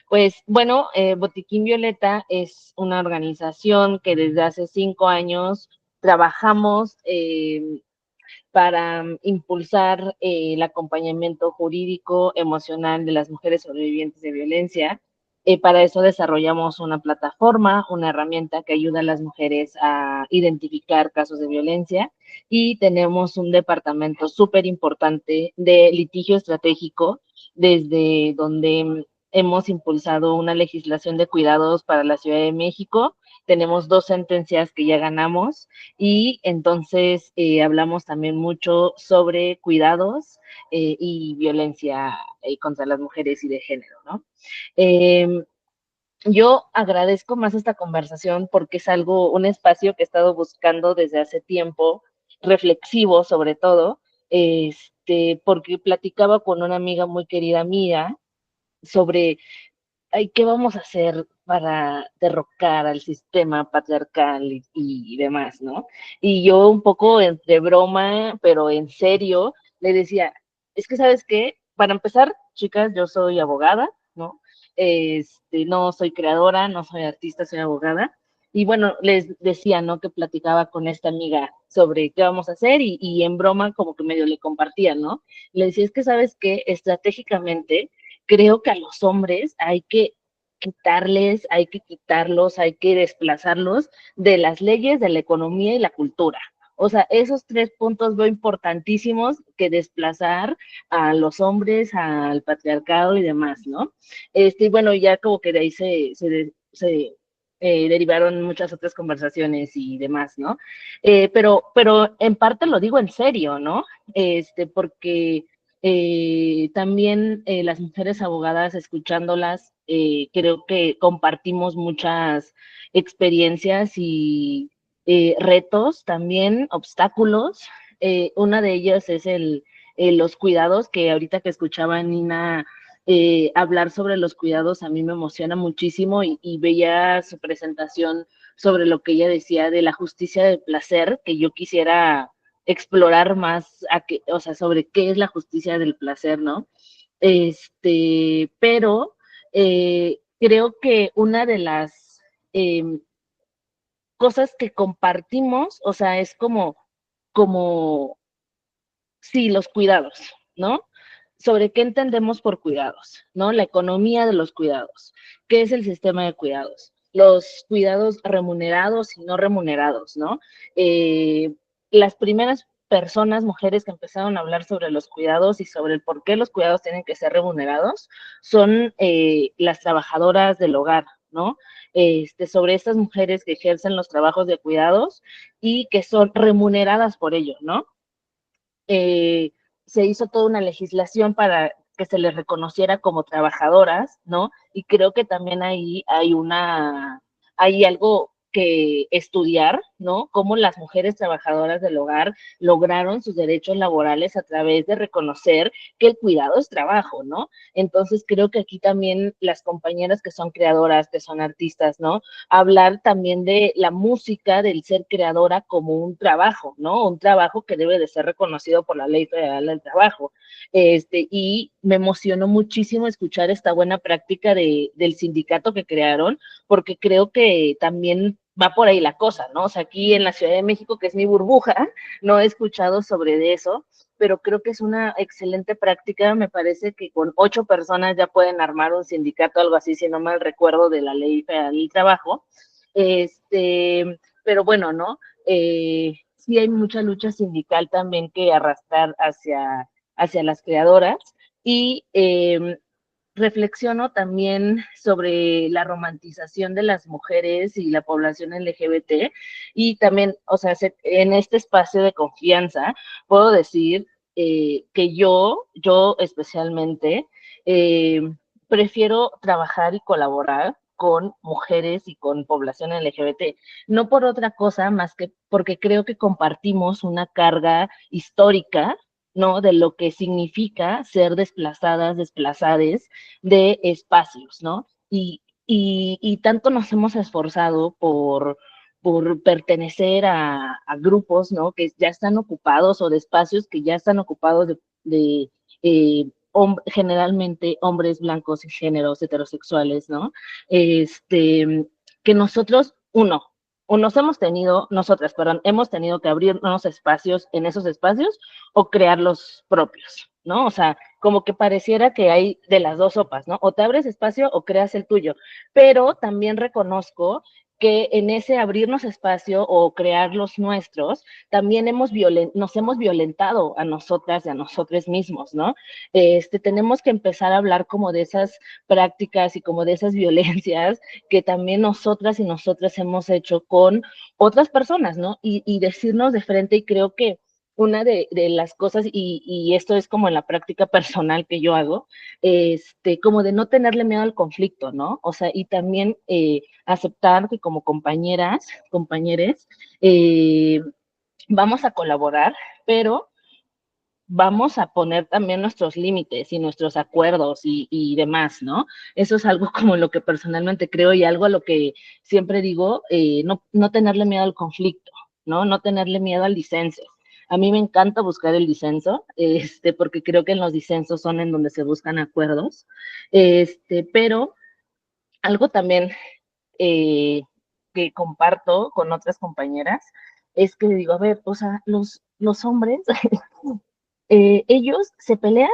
Pues bueno, Botiquín Violeta es una organización que desde hace 5 años trabajamos para impulsar el acompañamiento jurídico, emocional de las mujeres sobrevivientes de violencia. Para eso desarrollamos una plataforma, una herramienta que ayuda a las mujeres a identificar casos de violencia, y tenemos un departamento súper importante de litigio estratégico, desde donde hemos impulsado una legislación de cuidados para la Ciudad de México tenemos 2 sentencias que ya ganamos y entonces hablamos también mucho sobre cuidados y violencia contra las mujeres y de género, ¿no? Yo agradezco más esta conversación porque es un espacio que he estado buscando desde hace tiempo, reflexivo sobre todo, porque platicaba con una amiga muy querida mía sobre ay, ¿qué vamos a hacer para derrocar al sistema patriarcal y demás, ¿no? Y yo un poco entre broma, pero en serio, le decía, es que, ¿sabes qué? Para empezar, chicas, yo soy abogada, ¿no? No soy creadora, no soy artista, soy abogada. Y bueno, les decía, ¿no? Que platicaba con esta amiga sobre qué vamos a hacer y en broma como que medio le compartía, ¿no? Le decía, es que, ¿sabes qué? Estratégicamente creo que a los hombres hay que quitarlos, hay que desplazarlos de las leyes, de la economía y la cultura. O sea, esos 3 puntos veo importantísimos que desplazar a los hombres, al patriarcado y demás, ¿no? Y bueno, ya como que de ahí se derivaron muchas otras conversaciones y demás, ¿no? Pero en parte lo digo en serio, ¿no? Porque también las mujeres abogadas, escuchándolas, creo que compartimos muchas experiencias y retos, también obstáculos. Una de ellas es los cuidados, que ahorita que escuchaba a Nina hablar sobre los cuidados, a mí me emociona muchísimo y veía su presentación sobre lo que ella decía de la justicia del placer, que yo quisiera explorar más o sea, sobre qué es la justicia del placer, ¿no? Pero creo que una de las cosas que compartimos, o sea, es como, sí, los cuidados, ¿no? Sobre qué entendemos por cuidados, ¿no? La economía de los cuidados. ¿Qué es el sistema de cuidados? Los cuidados remunerados y no remunerados, ¿no? Las primeras personas, mujeres que empezaron a hablar sobre los cuidados y sobre el por qué los cuidados tienen que ser remunerados son las trabajadoras del hogar, ¿no? Sobre estas mujeres que ejercen los trabajos de cuidados y que son remuneradas por ello, ¿no? Se hizo toda una legislación para que se les reconociera como trabajadoras, ¿no? Y creo que también ahí hay algo que estudiar, ¿no? Cómo las mujeres trabajadoras del hogar lograron sus derechos laborales a través de reconocer que el cuidado es trabajo, ¿no? Entonces creo que aquí también las compañeras que son creadoras, que son artistas, ¿no? Hablar también de la música, del ser creadora como un trabajo, ¿no? Un trabajo que debe de ser reconocido por la Ley Federal del Trabajo. Y me emocionó muchísimo escuchar esta buena práctica del sindicato que crearon, porque creo que también va por ahí la cosa, ¿no? O sea, aquí en la Ciudad de México, que es mi burbuja, no he escuchado sobre eso, pero creo que es una excelente práctica. Me parece que con 8 personas ya pueden armar un sindicato, algo así, si no mal recuerdo, de la Ley Federal del Trabajo. Pero bueno, ¿no? Sí hay mucha lucha sindical también que arrastrar hacia las creadoras y reflexiono también sobre la romantización de las mujeres y la población LGBT y también, o sea, en este espacio de confianza puedo decir que yo especialmente eh, prefiero trabajar y colaborar con mujeres y con población LGBT, no por otra cosa más que porque creo que compartimos una carga histórica, ¿no? De lo que significa ser desplazadas, desplazades de espacios, ¿no? Y tanto nos hemos esforzado por pertenecer a grupos, ¿no? Que ya están ocupados o de espacios que ya están ocupados de generalmente hombres blancos y géneros heterosexuales, ¿no? Que nosotros, nosotras, perdón, hemos tenido que abrirnos espacios en esos espacios o crear los propios, ¿no? O sea, como que pareciera que hay de las dos sopas, ¿no? O te abres espacio o creas el tuyo, pero también reconozco que en ese abrirnos espacio o crear los nuestros, también nos hemos violentado a nosotras y a nosotros mismos, ¿no? Tenemos que empezar a hablar como de esas prácticas y como de esas violencias que también nosotras y nosotras hemos hecho con otras personas, ¿no? Y decirnos de frente, y creo que una de las cosas, y esto es como en la práctica personal que yo hago, como de no tenerle miedo al conflicto, ¿no? O sea, y también aceptar que como compañeras, compañeres, vamos a colaborar, pero vamos a poner también nuestros límites y nuestros acuerdos y demás, ¿no? Eso es algo como lo que personalmente creo y algo a lo que siempre digo, no tenerle miedo al conflicto, ¿no? No tenerle miedo al disenso. A mí me encanta buscar el disenso, porque creo que en los disensos son en donde se buscan acuerdos, pero algo también que comparto con otras compañeras es que digo, a ver, o sea, los hombres ellos se pelean,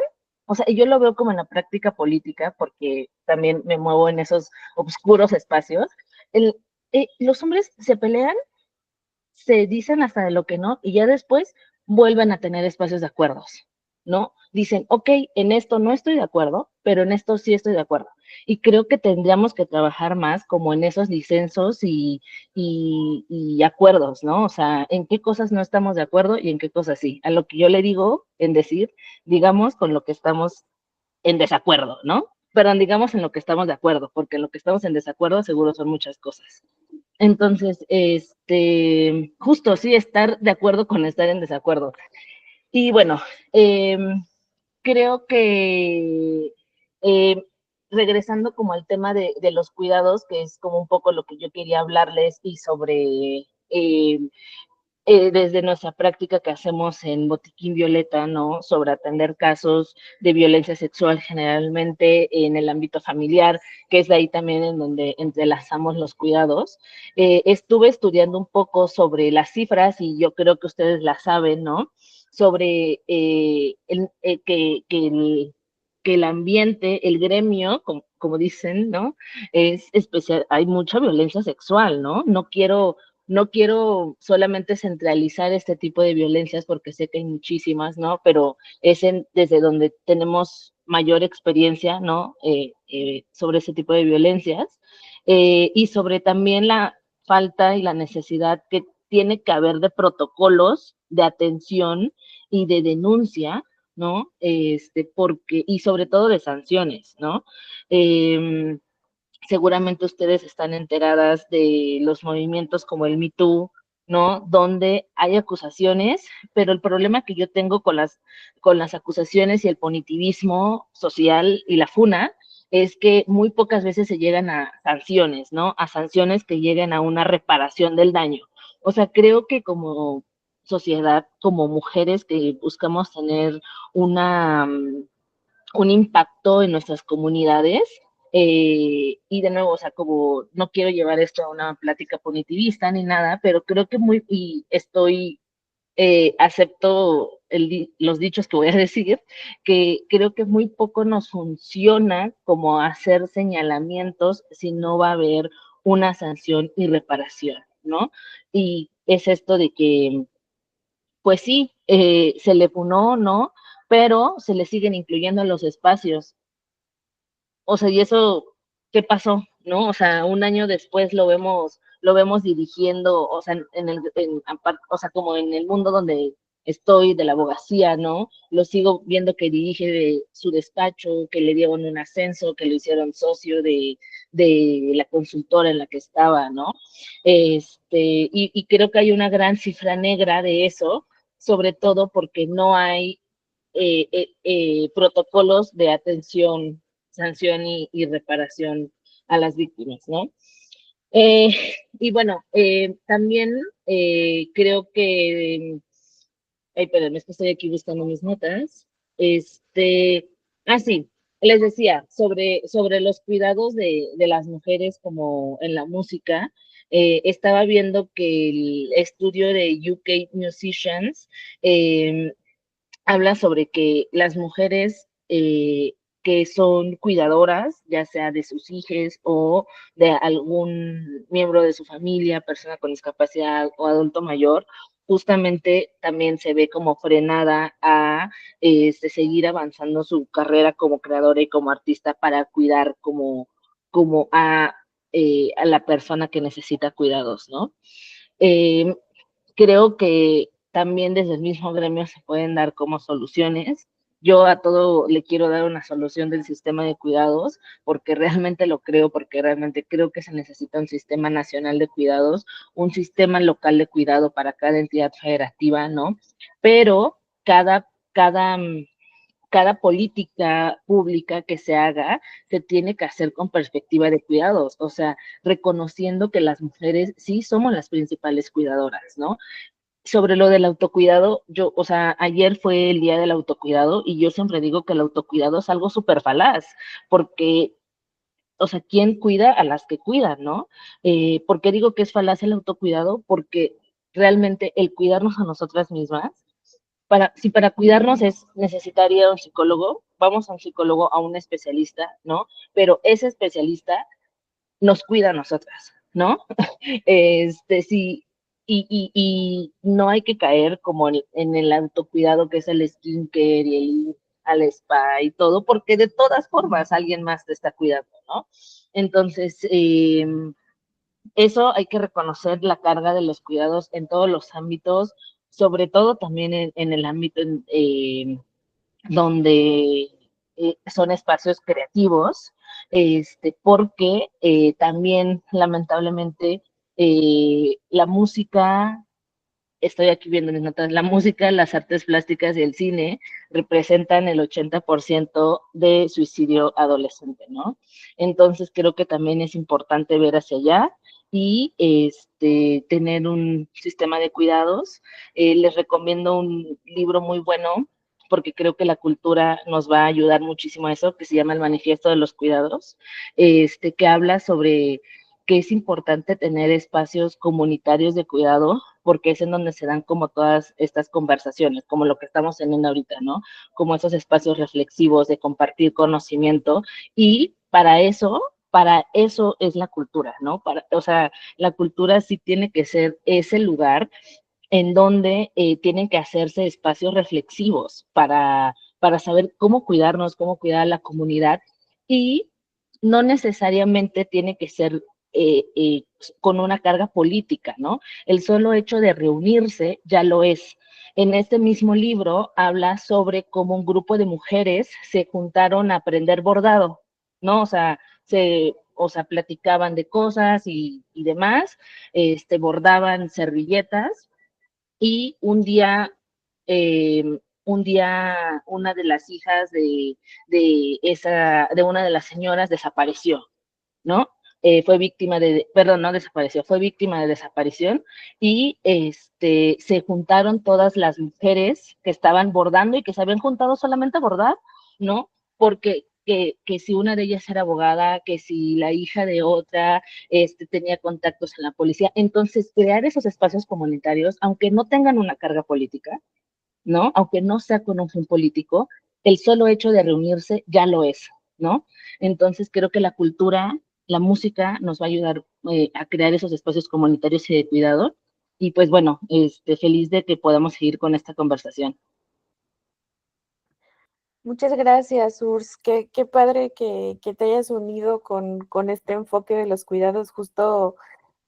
o sea, yo lo veo como en la práctica política, porque también me muevo en esos oscuros espacios. El, los hombres se pelean, se dicen hasta de lo que no, y ya después vuelven a tener espacios de acuerdos, ¿no? Dicen, ok, en esto no estoy de acuerdo, pero en esto sí estoy de acuerdo. Y creo que tendríamos que trabajar más como en esos disensos y acuerdos, ¿no? O sea, en qué cosas no estamos de acuerdo y en qué cosas sí. A lo que yo le digo, en decir, digamos con lo que estamos en desacuerdo, ¿no? Pero digamos en lo que estamos de acuerdo, porque en lo que estamos en desacuerdo seguro son muchas cosas. Entonces, justo sí, estar de acuerdo con estar en desacuerdo. Y bueno, eh, creo que regresando como al tema de los cuidados, que es como un poco lo que yo quería hablarles y sobre desde nuestra práctica que hacemos en Botiquín Violeta, ¿no? Sobre atender casos de violencia sexual generalmente en el ámbito familiar, que es de ahí también en donde entrelazamos los cuidados. Estuve estudiando un poco sobre las cifras y yo creo que ustedes las saben, ¿no? Sobre que el ambiente, el gremio, como dicen, ¿no? Es especial, hay mucha violencia sexual, ¿no? No quiero solamente centralizar este tipo de violencias porque sé que hay muchísimas, ¿no? Pero es desde donde tenemos mayor experiencia, ¿no? Sobre ese tipo de violencias y sobre también la falta y la necesidad que tiene que haber de protocolos de atención y de denuncia, ¿no? Y sobre todo de sanciones, ¿no? Seguramente ustedes están enteradas de los movimientos como el Me Too, ¿no? Donde hay acusaciones, pero el problema que yo tengo con las acusaciones y el punitivismo social y la funa es que muy pocas veces se llegan a sanciones, ¿no? A sanciones que lleguen a una reparación del daño. O sea, creo que como sociedad, como mujeres que buscamos tener una un impacto en nuestras comunidades. Y de nuevo, o sea, como no quiero llevar esto a una plática punitivista ni nada, pero creo que acepto los dichos que voy a decir, que creo que muy poco nos funciona como hacer señalamientos si no va a haber una sanción y reparación, ¿no? Y es esto de que pues sí, se le funó, ¿no? Pero se le siguen incluyendo en los espacios. O sea, ¿y eso qué pasó? ¿No? O sea, un año después lo vemos dirigiendo, o sea, o sea, como en el mundo donde estoy de la abogacía, ¿no? Lo sigo viendo que dirige de su despacho, que le dieron un ascenso, que lo hicieron socio de la consultora en la que estaba, ¿no? Y creo que hay una gran cifra negra de eso, sobre todo porque no hay protocolos de atención, sanción y reparación a las víctimas, ¿no? Eh, y bueno, también creo que, ay, perdón, es que estoy aquí buscando mis notas. Sí, les decía, sobre los cuidados de las mujeres como en la música, estaba viendo que el estudio de UK Musicians habla sobre que las mujeres que son cuidadoras, ya sea de sus hijos o de algún miembro de su familia, persona con discapacidad o adulto mayor, justamente también se ve como frenada a seguir avanzando su carrera como creadora y como artista para cuidar como a la persona que necesita cuidados, ¿no? Eh, Creo que también desde el mismo gremio se pueden dar como soluciones. Yo a todo le quiero dar una solución del sistema de cuidados, porque realmente lo creo, porque realmente creo que se necesita un sistema nacional de cuidados, un sistema local de cuidado para cada entidad federativa, ¿no? Pero cada política pública que se haga se tiene que hacer con perspectiva de cuidados, o sea, reconociendo que las mujeres sí somos las principales cuidadoras, ¿no? Sobre lo del autocuidado, yo, o sea, ayer fue el día del autocuidado y yo siempre digo que el autocuidado es algo súper falaz, porque, o sea, ¿quién cuida a las que cuidan, no? ¿Por qué digo que es falaz el autocuidado? Porque realmente el cuidarnos a nosotras mismas, si para cuidarnos es necesario ir a un psicólogo, vamos a un psicólogo, a un especialista, ¿no? Pero ese especialista nos cuida a nosotras, ¿no? Sí, y no hay que caer como en el autocuidado que es el skincare y el ir al spa y todo, porque de todas formas alguien más te está cuidando, ¿no? Entonces, eso hay que reconocer la carga de los cuidados en todos los ámbitos, sobre todo también en el ámbito donde son espacios creativos, porque también lamentablemente la música, estoy aquí viendo mis notas, la música, las artes plásticas y el cine representan el 80% de suicidio adolescente, ¿no? Entonces creo que también es importante ver hacia allá y tener un sistema de cuidados. Les recomiendo un libro muy bueno porque creo que la cultura nos va a ayudar muchísimo a eso, que se llama El Manifiesto de los Cuidados, que habla sobre que es importante tener espacios comunitarios de cuidado, porque es en donde se dan como todas estas conversaciones, como lo que estamos teniendo ahorita, ¿no? Como esos espacios reflexivos de compartir conocimiento y para eso es la cultura, ¿no? O sea, la cultura sí tiene que ser ese lugar en donde tienen que hacerse espacios reflexivos para saber cómo cuidarnos, cómo cuidar a la comunidad y no necesariamente tiene que ser con una carga política, ¿no? El solo hecho de reunirse ya lo es. En este mismo libro habla sobre cómo un grupo de mujeres se juntaron a aprender bordado, ¿no? O sea, platicaban de cosas y demás, bordaban servilletas y eh, un día una de las hijas de una de las señoras desapareció, ¿no? Fue víctima perdón, no desapareció, fue víctima de desaparición y se juntaron todas las mujeres que estaban bordando y que se habían juntado solamente a bordar, ¿no? Porque que si una de ellas era abogada, que si la hija de otra tenía contactos en la policía. Entonces, crear esos espacios comunitarios, aunque no tengan una carga política, ¿no? Aunque no sea con un fin político, el solo hecho de reunirse ya lo es, ¿no? Entonces creo que la cultura, la música nos va a ayudar a crear esos espacios comunitarios y de cuidado. Y pues bueno, feliz de que podamos seguir con esta conversación. Muchas gracias, Urs. Qué padre que te hayas unido con este enfoque de los cuidados. Justo,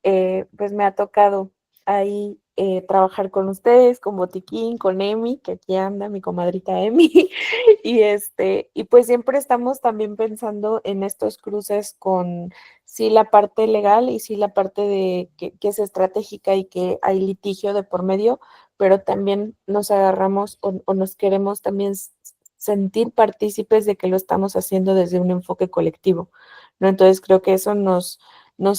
pues me ha tocado ahí trabajar con ustedes, con Botiquín, con Emi, que aquí anda mi comadrita Emi, y pues siempre estamos también pensando en estos cruces con sí la parte legal y sí la parte de que es estratégica y que hay litigio de por medio, pero también nos agarramos o nos queremos también sentir partícipes de que lo estamos haciendo desde un enfoque colectivo, ¿no? Entonces creo que eso nos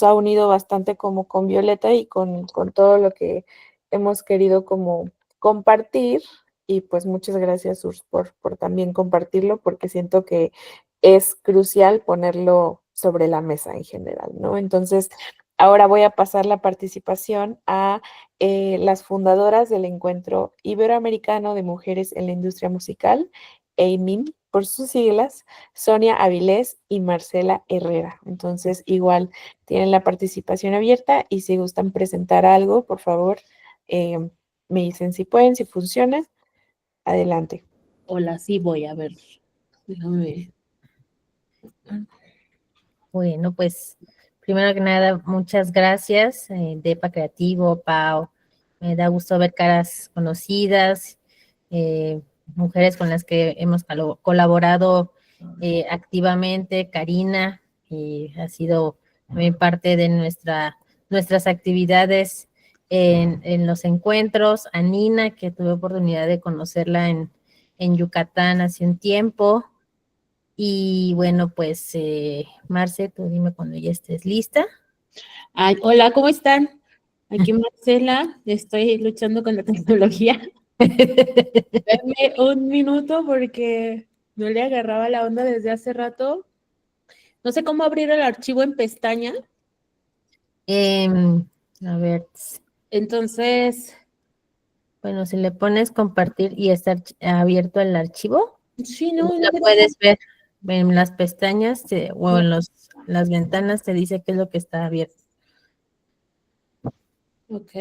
ha unido bastante como con Violeta y con todo lo que hemos querido como compartir. Y pues muchas gracias, Urs, por también compartirlo, porque siento que es crucial ponerlo sobre la mesa en general, ¿no? Entonces, ahora voy a pasar la participación a las fundadoras del Encuentro Iberoamericano de Mujeres en la Industria Musical, EIMIM, por sus siglas, Sonia Avilés y Marcela Herrera. Entonces, igual tienen la participación abierta y si gustan presentar algo, por favor, me dicen si pueden, si funciona. Adelante. Hola, sí voy a ver. Déjame. Bueno, pues primero que nada, muchas gracias, Depa Creativo, Pau. Me da gusto ver caras conocidas, mujeres con las que hemos colaborado activamente. Karina, ha sido también parte de nuestras actividades en los encuentros. A Nina, que tuve oportunidad de conocerla en Yucatán hace un tiempo. Y bueno, pues, Marce, tú dime cuando ya estés lista. Ay, hola, ¿cómo están? Aquí Marcela, estoy luchando con la tecnología. Denme un minuto porque no le agarraba la onda desde hace rato. No sé cómo abrir el archivo en pestaña. A ver, Entonces, bueno, si le pones compartir y está abierto el archivo, sí, no, la puedes ver en las pestañas o en las ventanas, te dice qué es lo que está abierto. ok.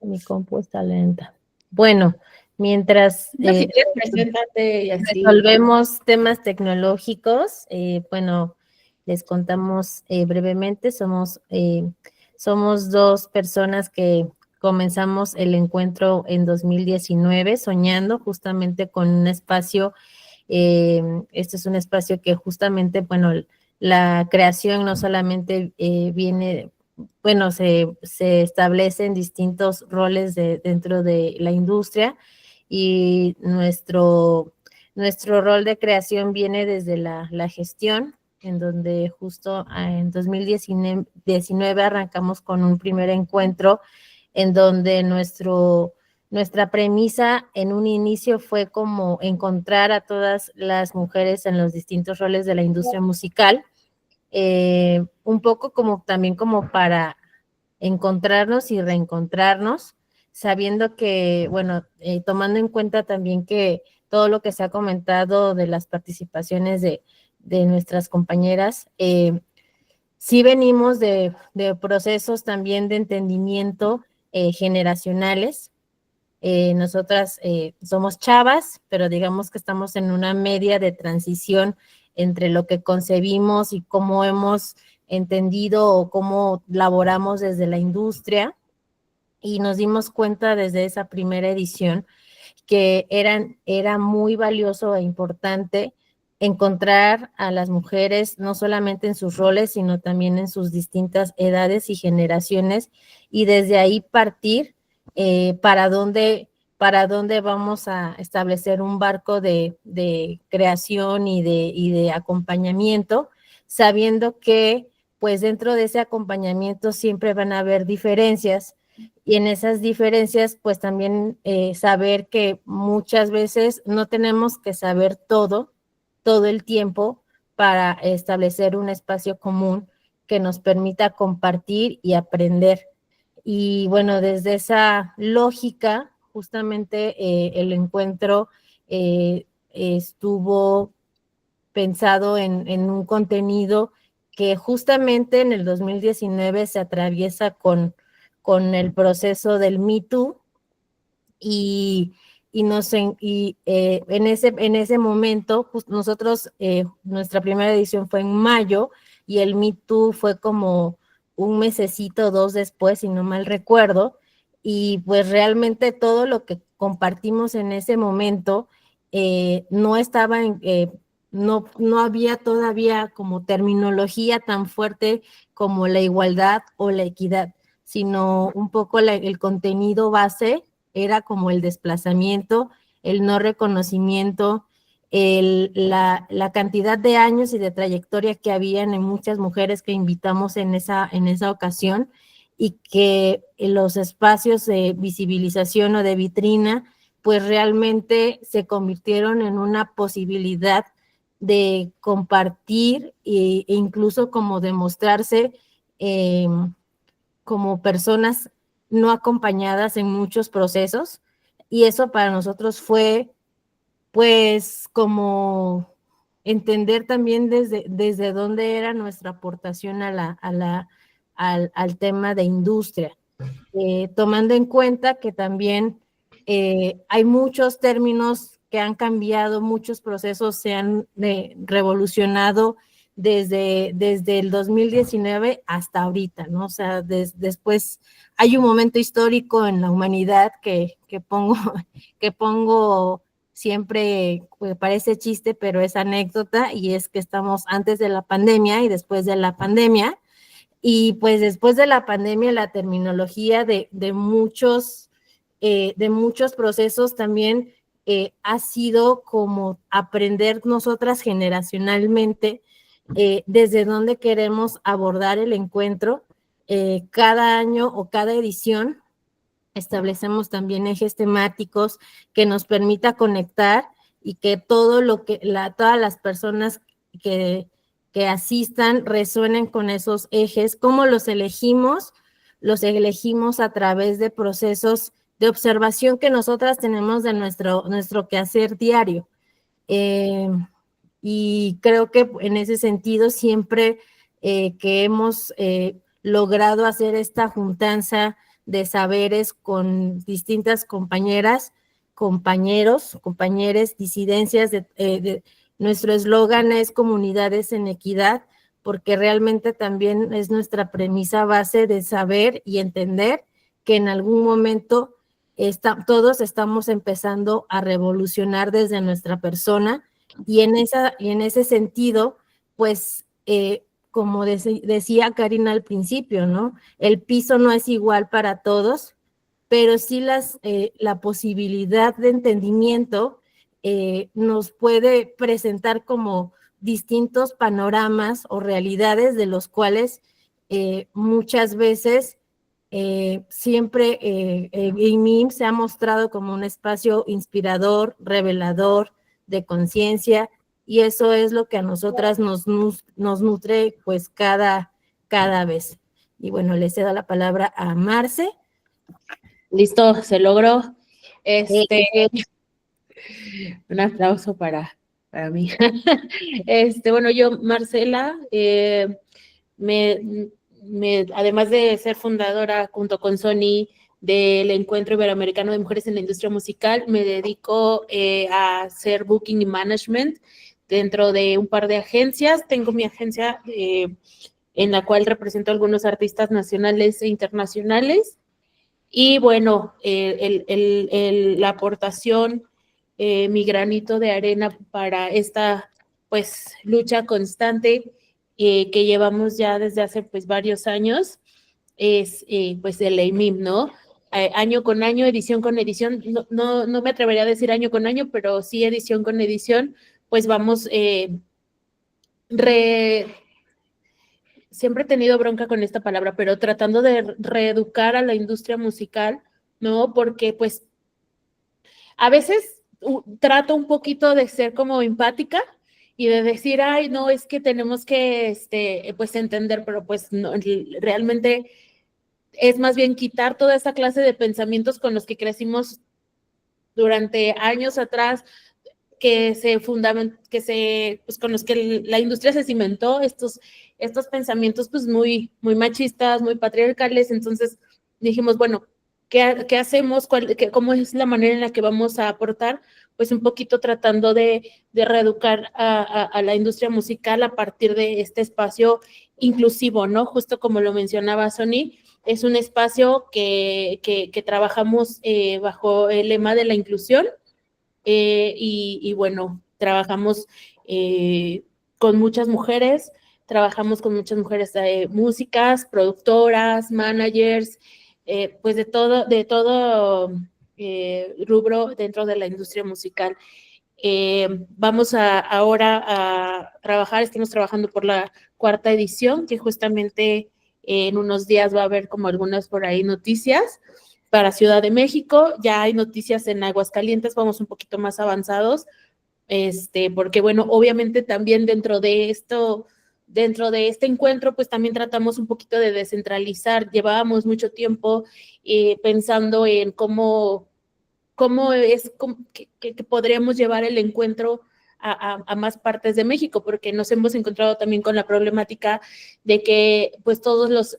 Mi compu está lenta. Bueno, mientras No, si quieres, preséntate y así. resolvemos temas tecnológicos, bueno, les contamos brevemente, somos dos personas que comenzamos el encuentro en 2019 soñando justamente con un espacio. Este es un espacio que justamente, bueno, la creación no solamente viene, bueno, se establece en distintos roles dentro de la industria y nuestro rol de creación viene desde la gestión, en donde justo en 2019 arrancamos con un primer encuentro en donde nuestra premisa en un inicio fue como encontrar a todas las mujeres en los distintos roles de la industria musical, un poco como también como para encontrarnos y reencontrarnos, sabiendo que, bueno, tomando en cuenta también que todo lo que se ha comentado de las participaciones de nuestras compañeras, sí venimos de procesos también de entendimiento generacionales. Nosotras somos chavas, pero digamos que estamos en una media de transición entre lo que concebimos y cómo hemos entendido o cómo laboramos desde la industria, y nos dimos cuenta desde esa primera edición que era muy valioso e importante encontrar a las mujeres no solamente en sus roles, sino también en sus distintas edades y generaciones, y desde ahí partir para dónde vamos a establecer un barco de creación y de acompañamiento, sabiendo que pues dentro de ese acompañamiento siempre van a haber diferencias, y en esas diferencias pues también saber que muchas veces no tenemos que saber todo el tiempo para establecer un espacio común que nos permita compartir y aprender. Y bueno, desde esa lógica, justamente el encuentro estuvo pensado en un contenido que justamente en el 2019 se atraviesa con el proceso del Me Too, y en ese momento, nosotros, nuestra primera edición fue en mayo y el Me Too fue como un mesecito, 2 después, si no mal recuerdo, y pues realmente todo lo que compartimos en ese momento no estaba no había todavía como terminología tan fuerte como la igualdad o la equidad, sino un poco el contenido base era como el desplazamiento, el no reconocimiento, la cantidad de años y de trayectoria que habían en muchas mujeres que invitamos en esa ocasión, y que los espacios de visibilización o de vitrina pues realmente se convirtieron en una posibilidad de compartir e incluso como demostrarse como personas no acompañadas en muchos procesos, y eso para nosotros fue pues como entender también desde dónde era nuestra aportación al tema de industria, tomando en cuenta que también hay muchos términos que han cambiado, muchos procesos se han revolucionado desde el 2019 hasta ahorita, ¿no? O sea, después hay un momento histórico en la humanidad que pongo siempre, parece chiste, pero es anécdota, y es que estamos antes de la pandemia y después de la pandemia, y pues después de la pandemia la terminología de muchos procesos también ha sido como aprender nosotras generacionalmente desde dónde queremos abordar el encuentro. Cada año o cada edición establecemos también ejes temáticos que nos permita conectar y que todas las personas que asistan resuenen con esos ejes. ¿Cómo los elegimos? Los elegimos a través de procesos de observación que nosotras tenemos de nuestro quehacer diario. Y creo que en ese sentido siempre que hemos logrado hacer esta juntanza de saberes con distintas compañeras, compañeros, compañeres, disidencias, nuestro eslogan es comunidades en equidad, porque realmente también es nuestra premisa base de saber y entender que en algún momento todos estamos empezando a revolucionar desde nuestra persona, y en ese sentido, pues, como decía Karina al principio, ¿no? El piso no es igual para todos, pero sí la posibilidad de entendimiento nos puede presentar como distintos panoramas o realidades de los cuales muchas veces siempre IMIM se ha mostrado como un espacio inspirador, revelador, de conciencia, y eso es lo que a nosotras nos nutre pues cada vez. Y bueno, le cedo la palabra a Marce. Listo, se logró. Un aplauso para mí. Bueno, yo, Marcela, además de ser fundadora junto con Sony del Encuentro Iberoamericano de Mujeres en la Industria Musical, me dedico a hacer booking y management dentro de un par de agencias. Tengo mi agencia en la cual represento a algunos artistas nacionales e internacionales. Y bueno, la aportación, mi granito de arena para esta pues lucha constante que llevamos ya desde hace pues varios años es pues el EIMIM, ¿no? Año con año, edición con edición, no me atrevería a decir año con año, pero sí edición con edición, pues vamos siempre he tenido bronca con esta palabra, pero tratando de reeducar a la industria musical, ¿no? Porque pues a veces trato un poquito de ser como empática y de decir, ay, no, es que tenemos que, pues entender, pero pues no, realmente es más bien quitar toda esa clase de pensamientos con los que crecimos durante años atrás, pues con los que la industria se cimentó, estos pensamientos pues muy machistas, muy patriarcales. Entonces dijimos, bueno, ¿qué hacemos? ¿Cómo es la manera en la que vamos a aportar? Pues un poquito tratando de reeducar a la industria musical a partir de este espacio inclusivo, ¿no? Justo como lo mencionaba Sony, es un espacio que trabajamos bajo el lema de la inclusión. Y bueno, trabajamos con muchas mujeres, músicas, productoras, managers, pues de todo rubro dentro de la industria musical. Vamos ahora a trabajar, estamos trabajando por la 4ª edición, que justamente en unos días va a haber como algunas por ahí noticias. Para Ciudad de México, ya hay noticias en Aguascalientes, vamos un poquito más avanzados, porque bueno, obviamente también dentro de este encuentro, pues también tratamos un poquito de descentralizar. Llevábamos mucho tiempo pensando en cómo es que podríamos llevar el encuentro a más partes de México, porque nos hemos encontrado también con la problemática de que pues todos los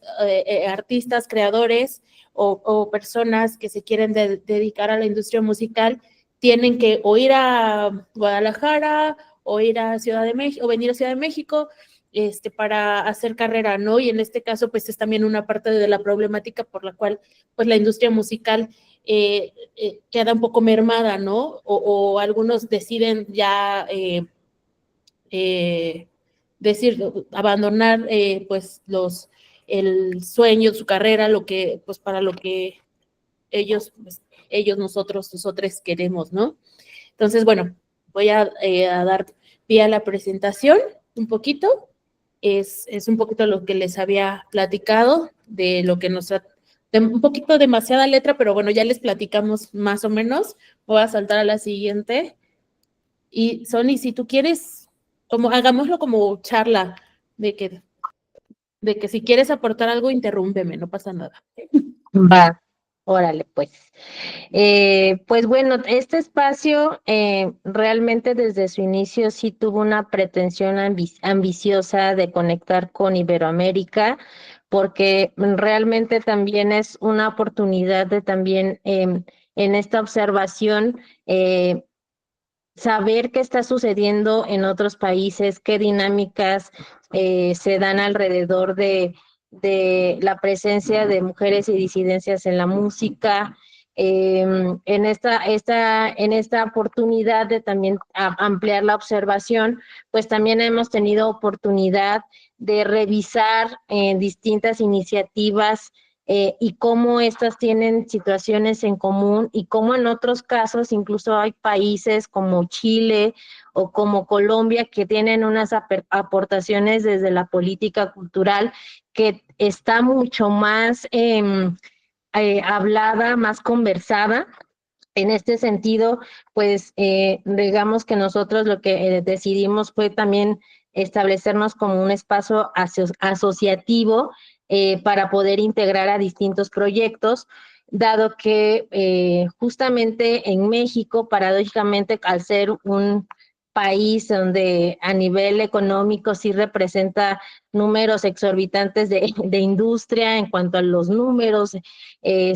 artistas, creadores o personas que se quieren dedicar a la industria musical tienen que o ir a Guadalajara o ir a Ciudad de México o venir a Ciudad de México para hacer carrera, ¿no? Y en este caso, pues es también una parte de la problemática por la cual, pues la industria musical queda un poco mermada, ¿no? O algunos deciden ya decir, abandonar, pues el sueño, su carrera, lo que, pues para lo que ellos, pues, nosotros queremos, ¿no? Entonces, bueno, voy a dar pie a la presentación un poquito. Es un poquito lo que les había platicado, de lo que nos un poquito demasiada letra, pero bueno, ya les platicamos más o menos. Voy a saltar a la siguiente. Y Sony, si tú quieres, hagámoslo como charla, de que si quieres aportar algo, interrúmpeme, no pasa nada. Va, órale, pues. Pues bueno, este espacio realmente desde su inicio sí tuvo una pretensión ambiciosa de conectar con Iberoamérica, porque realmente también es una oportunidad de también en esta observación saber qué está sucediendo en otros países, qué dinámicas se dan alrededor de la presencia de mujeres y disidencias en la música. En esta oportunidad de también ampliar la observación, pues también hemos tenido oportunidad de revisar distintas iniciativas y cómo estas tienen situaciones en común y cómo en otros casos incluso hay países como Chile o como Colombia que tienen unas aportaciones desde la política cultural que está mucho más hablada, más conversada. En este sentido, pues digamos que nosotros lo que decidimos fue también establecernos como un espacio asociativo para poder integrar a distintos proyectos, dado que justamente en México, paradójicamente, al ser un país donde a nivel económico sí representa números exorbitantes de industria en cuanto a los números,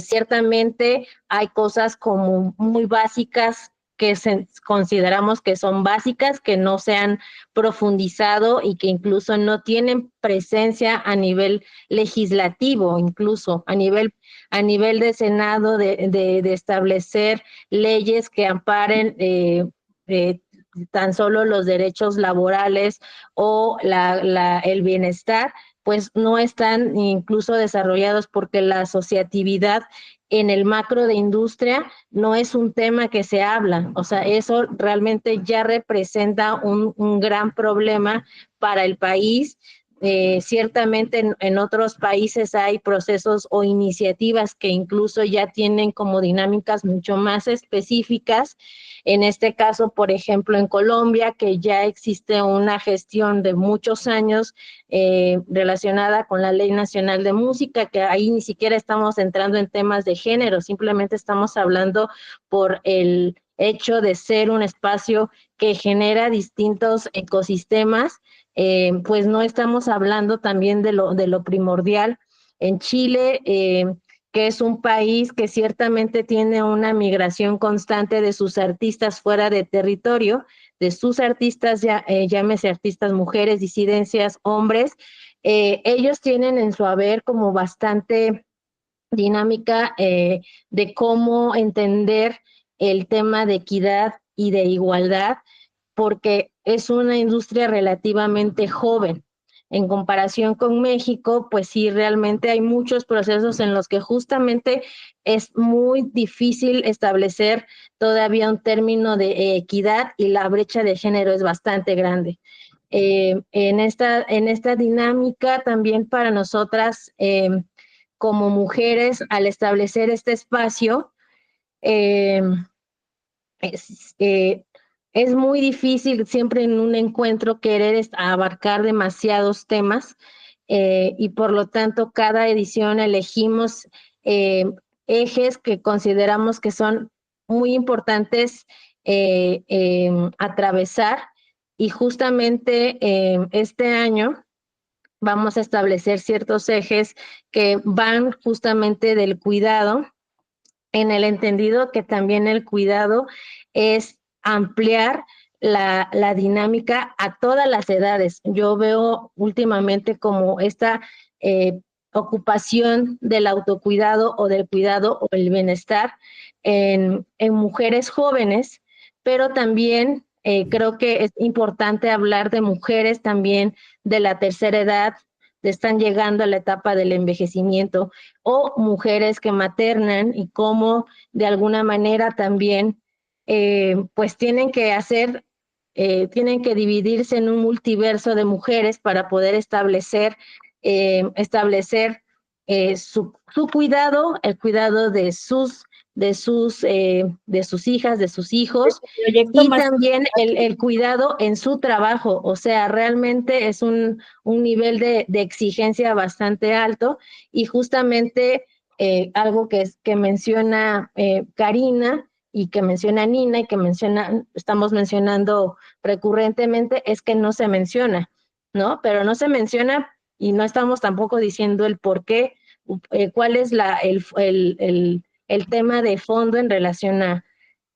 ciertamente hay cosas como muy básicas que consideramos que son básicas, que no se han profundizado y que incluso no tienen presencia a nivel legislativo, incluso a nivel de Senado, de establecer leyes que amparen tan solo los derechos laborales o el bienestar, pues no están incluso desarrollados porque la asociatividad en el macro de industria no es un tema que se habla, o sea, eso realmente ya representa un gran problema para el país. Ciertamente en otros países hay procesos o iniciativas que incluso ya tienen como dinámicas mucho más específicas. En este caso, por ejemplo, en Colombia, que ya existe una gestión de muchos años relacionada con la Ley Nacional de Música, que ahí ni siquiera estamos entrando en temas de género, simplemente estamos hablando por el hecho de ser un espacio que genera distintos ecosistemas, pues no estamos hablando también de lo primordial. En Chile, que es un país que ciertamente tiene una migración constante de sus artistas fuera de territorio, de sus artistas, llámese artistas mujeres, disidencias, hombres, ellos tienen en su haber como bastante dinámica de cómo entender el tema de equidad y de igualdad, porque es una industria relativamente joven. En comparación con México, pues sí, realmente hay muchos procesos en los que justamente es muy difícil establecer todavía un término de equidad y la brecha de género es bastante grande. En esta dinámica también para nosotras como mujeres, al establecer este espacio, es, es muy difícil siempre en un encuentro querer abarcar demasiados temas y por lo tanto cada edición elegimos ejes que consideramos que son muy importantes atravesar y justamente este año vamos a establecer ciertos ejes que van justamente del cuidado, en el entendido que también el cuidado es ampliar la dinámica a todas las edades. Yo veo últimamente como esta ocupación del autocuidado o del cuidado o el bienestar en mujeres jóvenes, pero también creo que es importante hablar de mujeres también de la tercera edad, están llegando a la etapa del envejecimiento, o mujeres que maternan y cómo de alguna manera también pues tienen que dividirse en un multiverso de mujeres para poder establecer su cuidado, el cuidado de sus hijas, de sus hijos, Proyecto y más también el cuidado en su trabajo. O sea, realmente es un nivel de exigencia bastante alto, y justamente algo que menciona Karina y que menciona Nina y que estamos mencionando recurrentemente es que no se menciona, ¿no? Pero no se menciona y no estamos tampoco diciendo el por qué, cuál es el tema de fondo en relación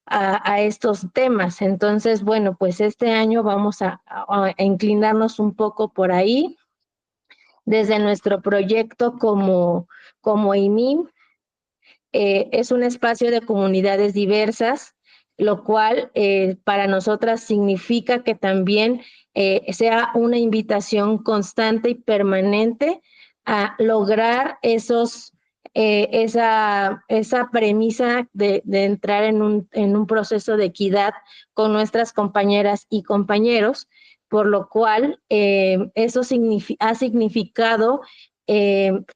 a estos temas. Entonces, bueno, pues este año vamos a inclinarnos un poco por ahí. Desde nuestro proyecto como IMIM, es un espacio de comunidades diversas, lo cual para nosotras significa que también sea una invitación constante y permanente a lograr esa premisa de entrar en un proceso de equidad con nuestras compañeras y compañeros, por lo cual eso ha significado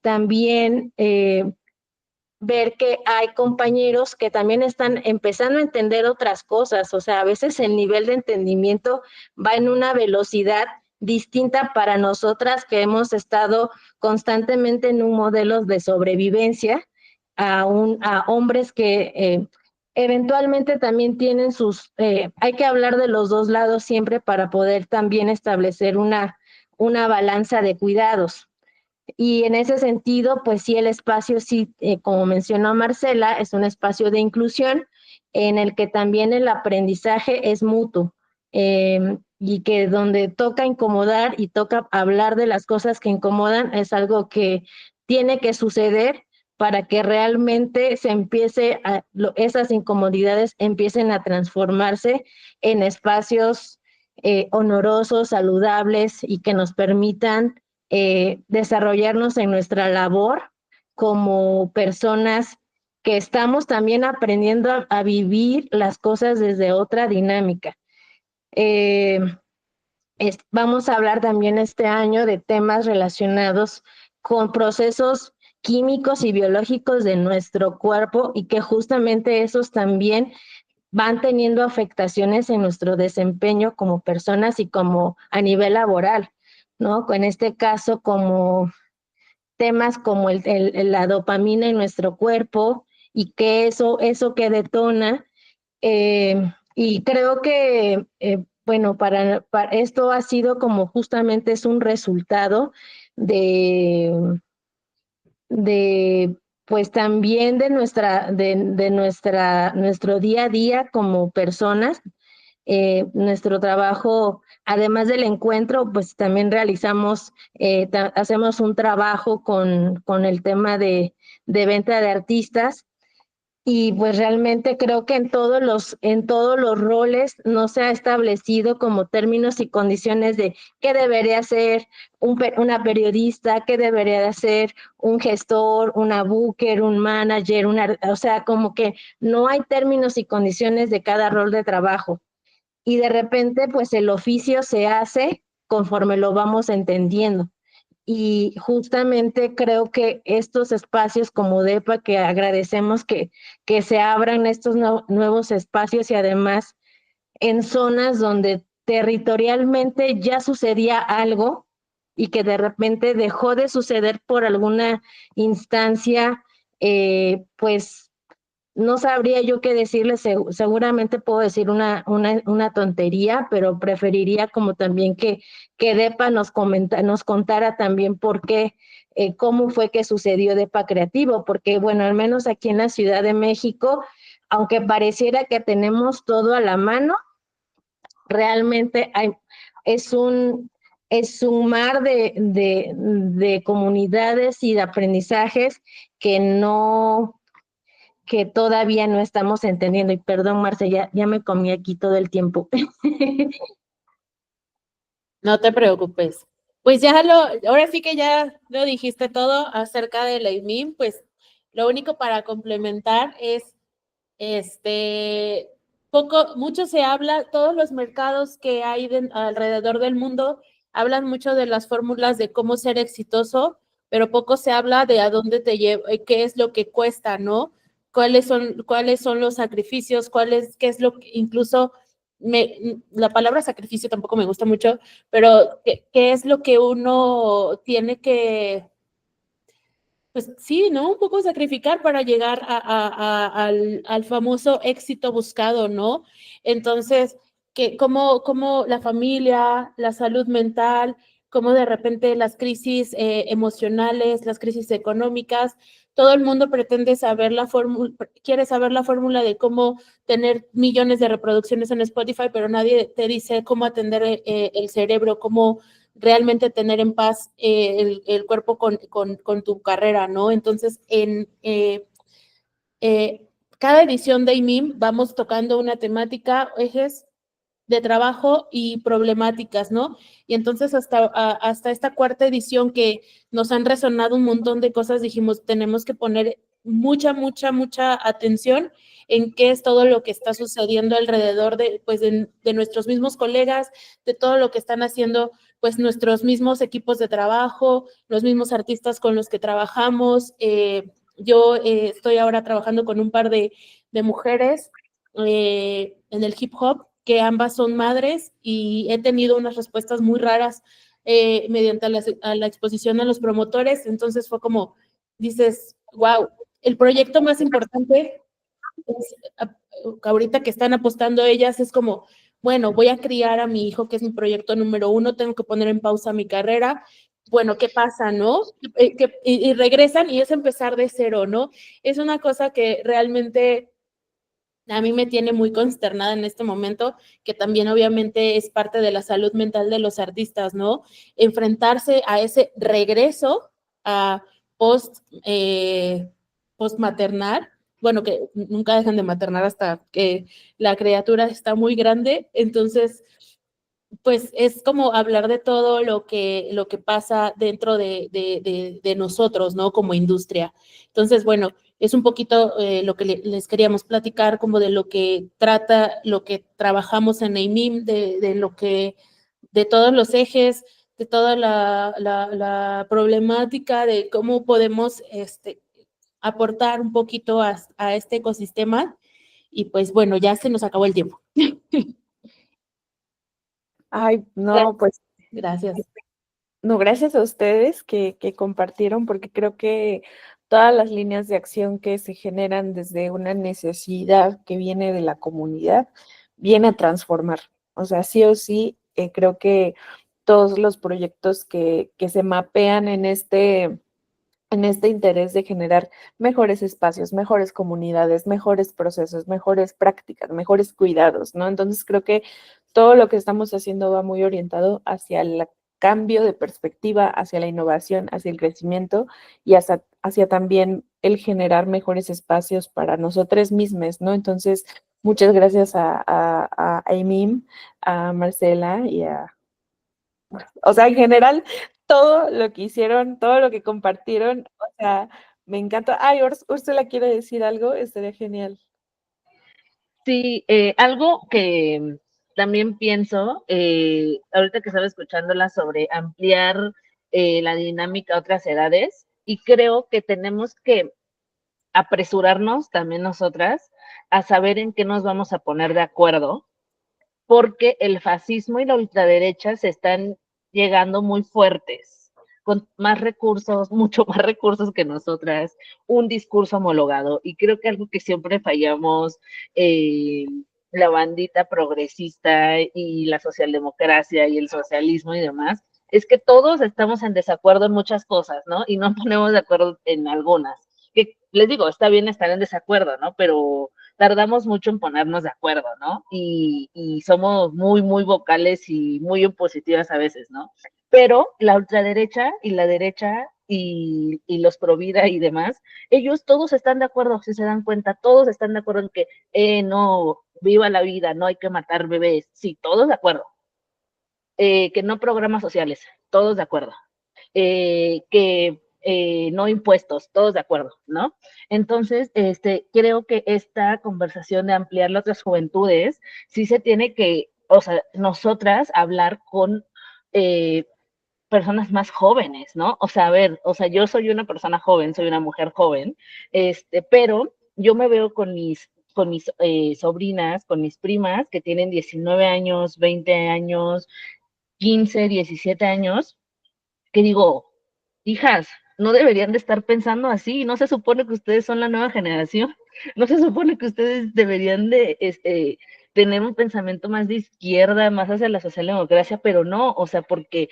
también ver que hay compañeros que también están empezando a entender otras cosas. O sea, a veces el nivel de entendimiento va en una velocidad distinta para nosotras que hemos estado constantemente en un modelo de sobrevivencia, a hombres que eventualmente también tienen hay que hablar de los dos lados siempre para poder también establecer una balanza de cuidados. Y en ese sentido, pues sí, el espacio, sí, como mencionó Marcela, es un espacio de inclusión en el que también el aprendizaje es mutuo, y que donde toca incomodar y toca hablar de las cosas que incomodan es algo que tiene que suceder para que realmente esas incomodidades empiecen a transformarse en espacios honorosos, saludables, y que nos permitan desarrollarnos en nuestra labor como personas que estamos también aprendiendo a vivir las cosas desde otra dinámica. Vamos a hablar también este año de temas relacionados con procesos químicos y biológicos de nuestro cuerpo, y que justamente esos también van teniendo afectaciones en nuestro desempeño como personas y como a nivel laboral, ¿no? En este caso, como temas como la dopamina en nuestro cuerpo, y que eso que detona. Y creo que, bueno, para esto ha sido como justamente es un resultado de pues también de nuestro día a día como personas. Nuestro trabajo, además del encuentro, pues también hacemos un trabajo con el tema de venta de artistas, y pues realmente creo que en todos los roles no se ha establecido como términos y condiciones de qué debería hacer una periodista, qué debería de hacer un gestor, una booker, un manager, o sea, como que no hay términos y condiciones de cada rol de trabajo. Y de repente, pues el oficio se hace conforme lo vamos entendiendo. Y justamente creo que estos espacios como DEPA, que agradecemos que se abran estos nuevos espacios, y además en zonas donde territorialmente ya sucedía algo y que de repente dejó de suceder por alguna instancia, pues no sabría yo qué decirles, seguramente puedo decir una tontería, pero preferiría como también que DEPA nos contara también por qué, cómo fue que sucedió DEPA Creativo, porque bueno, al menos aquí en la Ciudad de México, aunque pareciera que tenemos todo a la mano, realmente es un mar de comunidades y de aprendizajes que todavía no estamos entendiendo. Y perdón, Marce, ya me comí aquí todo el tiempo. No te preocupes. Pues ahora sí que ya lo dijiste todo acerca de la IMIM, pues lo único para complementar es, mucho se habla, todos los mercados que hay alrededor del mundo hablan mucho de las fórmulas de cómo ser exitoso, pero poco se habla de a dónde te lleva, qué es lo que cuesta, ¿no? Cuáles son los sacrificios, qué es lo que incluso la palabra sacrificio tampoco me gusta mucho, pero qué es lo que uno tiene que, pues sí, ¿no? Un poco sacrificar para llegar al famoso éxito buscado, ¿no? Entonces, cómo la familia, la salud mental, cómo de repente las crisis emocionales, las crisis económicas, todo el mundo pretende saber quiere saber la fórmula de cómo tener millones de reproducciones en Spotify, pero nadie te dice cómo atender el cerebro, cómo realmente tener en paz el cuerpo con tu carrera, ¿no? Entonces, cada edición de IMIM vamos tocando una temática, ejes de trabajo y problemáticas, ¿no? Y entonces hasta esta cuarta edición que nos han resonado un montón de cosas, dijimos, tenemos que poner mucha atención en qué es todo lo que está sucediendo alrededor pues, de nuestros mismos colegas, de todo lo que están haciendo pues nuestros mismos equipos de trabajo, los mismos artistas con los que trabajamos. Yo estoy ahora trabajando con un par de mujeres en el hip hop, que ambas son madres, y he tenido unas respuestas muy raras mediante a la exposición a los promotores. Entonces fue como, dices, wow, el proyecto más importante es, ahorita que están apostando ellas, es como, bueno, voy a criar a mi hijo, que es mi proyecto número 1, tengo que poner en pausa mi carrera. Bueno, ¿qué pasa, no? Y regresan y es empezar de cero, ¿no? Es una cosa que realmente a mí me tiene muy consternada en este momento, que también obviamente es parte de la salud mental de los artistas, ¿no? Enfrentarse a ese regreso a post maternal, bueno, que nunca dejan de maternar hasta que la criatura está muy grande. Entonces, pues es como hablar de todo lo que pasa dentro de nosotros, ¿no? Como industria. Entonces, bueno, es un poquito lo que les queríamos platicar, como de lo que trata, lo que trabajamos en AIMIM, de todos los ejes, de toda la problemática, de cómo podemos aportar un poquito a este ecosistema. Y pues bueno, ya se nos acabó el tiempo. Ay, no, pues Gracias. no, gracias a ustedes que compartieron, porque creo que todas las líneas de acción que se generan desde una necesidad que viene de la comunidad, viene a transformar. O sea, sí o sí, creo que todos los proyectos que se mapean en este interés de generar mejores espacios, mejores comunidades, mejores procesos, mejores prácticas, mejores cuidados, ¿no? Entonces creo que todo lo que estamos haciendo va muy orientado hacia el cambio de perspectiva, hacia la innovación, hacia el crecimiento y hacia también el generar mejores espacios para nosotros mismos, ¿no? Entonces, muchas gracias a Aimim, a Marcela y o sea, en general, todo lo que hicieron, todo lo que compartieron, o sea, me encanta. Ay, Úrsula quiere decir algo, estaría genial. Sí, algo que también pienso, ahorita que estaba escuchándola sobre ampliar la dinámica a otras edades, y creo que tenemos que apresurarnos también nosotras a saber en qué nos vamos a poner de acuerdo, porque el fascismo y la ultraderecha se están llegando muy fuertes. con más recursos, mucho más recursos que nosotras, un discurso homologado. Y creo que algo que siempre fallamos, la bandita progresista y la socialdemocracia y el socialismo y demás, es que todos estamos en desacuerdo en muchas cosas, ¿no? Y no ponemos de acuerdo en algunas. Que les digo, está bien estar en desacuerdo, ¿no? Pero tardamos mucho en ponernos de acuerdo, ¿no? Y somos muy, muy vocales y muy impositivas a veces, ¿no? Pero la ultraderecha y la derecha y los pro vida y demás, ellos todos están de acuerdo, si se dan cuenta, todos están de acuerdo en que, no, viva la vida, no hay que matar bebés, sí, todos de acuerdo. Que no programas sociales, todos de acuerdo. Que no impuestos, todos de acuerdo, ¿no? Entonces, creo que esta conversación de ampliar las otras juventudes, sí se tiene que, o sea, nosotras hablar con personas más jóvenes, ¿no? O sea, a ver, o sea, yo soy una persona joven, soy una mujer joven, pero yo me veo con mis sobrinas, con mis primas que tienen 19 años, 20 años, 15, 17 años, que digo, hijas, no deberían de estar pensando así, no se supone que ustedes son la nueva generación, no se supone que ustedes deberían de tener un pensamiento más de izquierda, más hacia la socialdemocracia, pero no, o sea, porque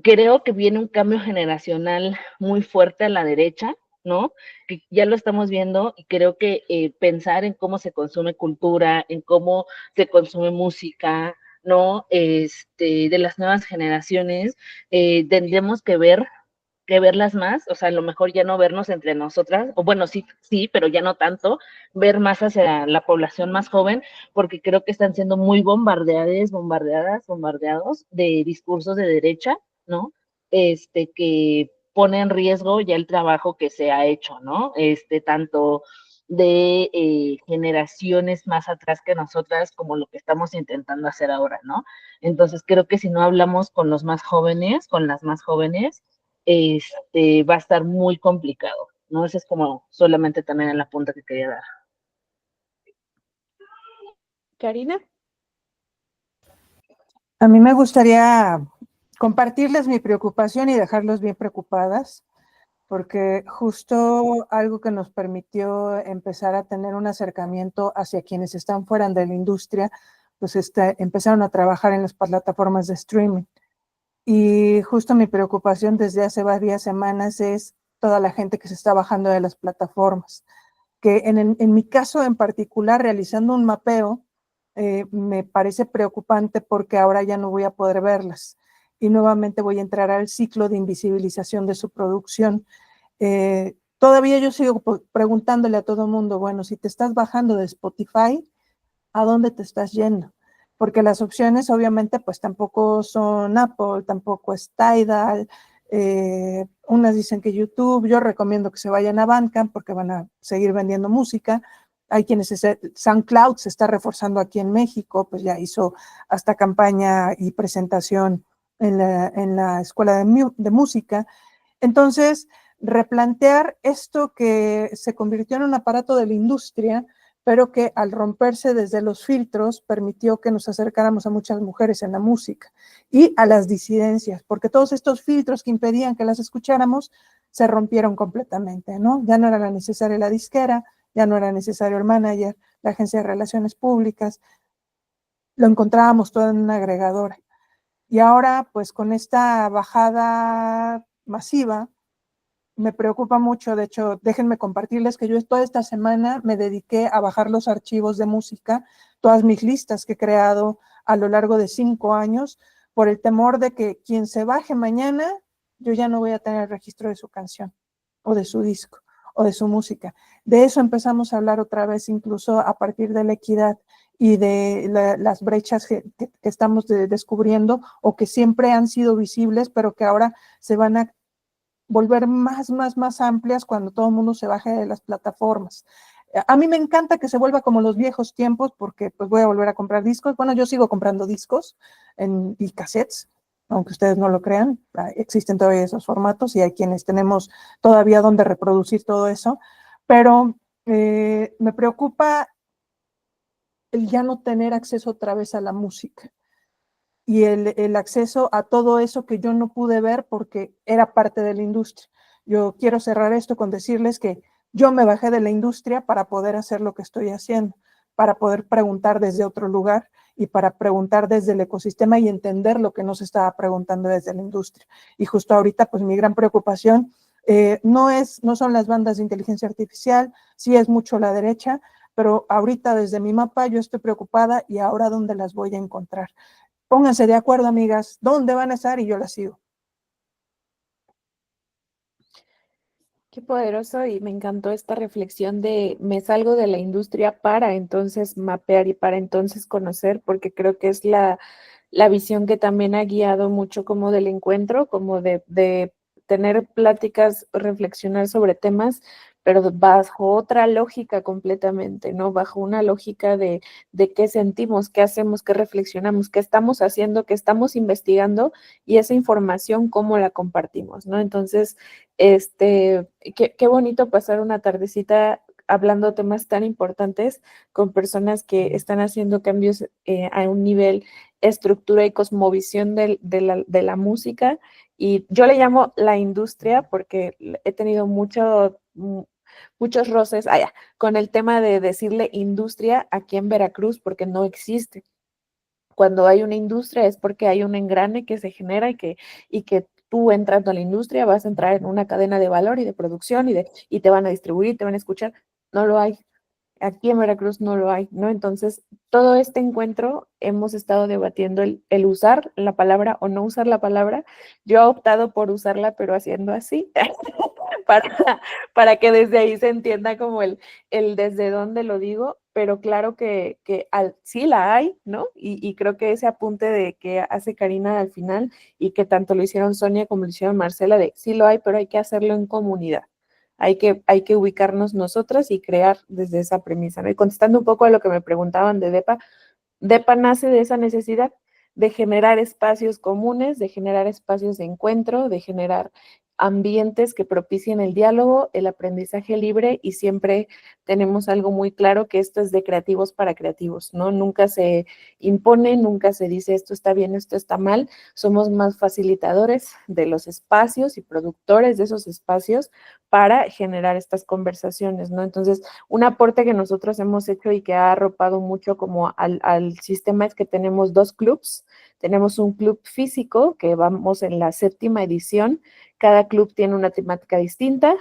creo que viene un cambio generacional muy fuerte a la derecha, ¿no? Que ya lo estamos viendo y creo que pensar en cómo se consume cultura, en cómo se consume música, ¿no? De las nuevas generaciones, tendremos que verlas más, o sea, a lo mejor ya no vernos entre nosotras, o bueno, sí, sí, pero ya no tanto, ver más hacia la población más joven, porque creo que están siendo muy bombardeados de discursos de derecha, ¿no? Que pone en riesgo ya el trabajo que se ha hecho, ¿no? Tanto de generaciones más atrás que nosotras, como lo que estamos intentando hacer ahora, ¿no? Entonces creo que si no hablamos con los más jóvenes, con las más jóvenes, va a estar muy complicado, ¿no? Ese es como solamente también en la punta que quería dar. Karina. A mí me gustaría compartirles mi preocupación y dejarlos bien preocupadas, porque justo algo que nos permitió empezar a tener un acercamiento hacia quienes están fuera de la industria, pues empezaron a trabajar en las plataformas de streaming. Y justo mi preocupación desde hace varias semanas es toda la gente que se está bajando de las plataformas, que en mi caso en particular, realizando un mapeo, me parece preocupante porque ahora ya no voy a poder verlas y nuevamente voy a entrar al ciclo de invisibilización de su producción. Todavía yo sigo preguntándole a todo el mundo, bueno, si te estás bajando de Spotify, ¿a dónde te estás yendo? Porque las opciones obviamente pues tampoco son Apple, tampoco es Tidal, unas dicen que YouTube, yo recomiendo que se vayan a Bandcamp porque van a seguir vendiendo música. Hay quienes, SoundCloud se está reforzando aquí en México, pues ya hizo hasta campaña y presentación en la Escuela de Música. Entonces, replantear esto que se convirtió en un aparato de la industria, pero que al romperse desde los filtros permitió que nos acercáramos a muchas mujeres en la música y a las disidencias, porque todos estos filtros que impedían que las escucháramos se rompieron completamente, ¿no? Ya no era necesaria la disquera, ya no era necesario el manager, la agencia de relaciones públicas, lo encontrábamos todo en una agregadora. Y ahora, pues con esta bajada masiva, me preocupa mucho. De hecho, déjenme compartirles que yo toda esta semana me dediqué a bajar los archivos de música, todas mis listas que he creado a lo largo de 5 años, por el temor de que quien se baje mañana, yo ya no voy a tener registro de su canción o de su disco o de su música. De eso empezamos a hablar otra vez, incluso a partir de la equidad y de las brechas que estamos descubriendo o que siempre han sido visibles, pero que ahora se van a volver más amplias cuando todo el mundo se baje de las plataformas. A mí me encanta que se vuelva como los viejos tiempos porque pues voy a volver a comprar discos. Bueno, yo sigo comprando discos y cassettes, aunque ustedes no lo crean, existen todavía esos formatos y hay quienes tenemos todavía donde reproducir todo eso, pero me preocupa el ya no tener acceso otra vez a la música. y el acceso a todo eso que yo no pude ver porque era parte de la industria. Yo quiero cerrar esto con decirles que yo me bajé de la industria para poder hacer lo que estoy haciendo, para poder preguntar desde otro lugar y para preguntar desde el ecosistema y entender lo que nos estaba preguntando desde la industria. Y justo ahorita, pues mi gran preocupación no son las bandas de inteligencia artificial, sí es mucho la derecha, pero ahorita desde mi mapa yo estoy preocupada y ahora dónde las voy a encontrar. Pónganse de acuerdo, amigas, dónde van a estar y yo las sigo. Qué poderoso y me encantó esta reflexión de me salgo de la industria para entonces mapear y para entonces conocer, porque creo que es la visión que también ha guiado mucho como del encuentro, como de tener pláticas, reflexionar sobre temas, pero bajo otra lógica completamente, ¿no? Bajo una lógica de qué sentimos, qué hacemos, qué reflexionamos, qué estamos haciendo, qué estamos investigando y esa información, cómo la compartimos, ¿no? Entonces, qué bonito pasar una tardecita hablando de temas tan importantes con personas que están haciendo cambios a un nivel estructura y cosmovisión de la música. Y yo le llamo la industria porque he tenido muchos roces con el tema de decirle industria aquí en Veracruz porque no existe. Cuando hay una industria es porque hay un engrane que se genera y que tú entrando a la industria vas a entrar en una cadena de valor y de producción y te van a distribuir, te van a escuchar. No lo hay. Aquí en Veracruz no lo hay, ¿no? Entonces, todo este encuentro hemos estado debatiendo el usar la palabra o no usar la palabra. Yo he optado por usarla, pero haciendo así, para, para que desde ahí se entienda como el desde dónde lo digo, pero claro que sí la hay, ¿no? Y creo que ese apunte de que hace Karina al final y que tanto lo hicieron Sonia como lo hicieron Marcela, de sí lo hay, pero hay que hacerlo en comunidad. Hay que ubicarnos nosotras y crear desde esa premisa, ¿no? Y contestando un poco a lo que me preguntaban de DEPA, DEPA nace de esa necesidad de generar espacios comunes, de generar espacios de encuentro, de generar ambientes que propicien el diálogo, el aprendizaje libre y siempre tenemos algo muy claro que esto es de creativos para creativos, ¿no? Nunca se impone, nunca se dice esto está bien, esto está mal, somos más facilitadores de los espacios y productores de esos espacios para generar estas conversaciones, ¿no? Entonces, un aporte que nosotros hemos hecho y que ha arropado mucho como al sistema es que tenemos dos clubs. Tenemos un club físico que vamos en la 7ª edición. Cada club tiene una temática distinta.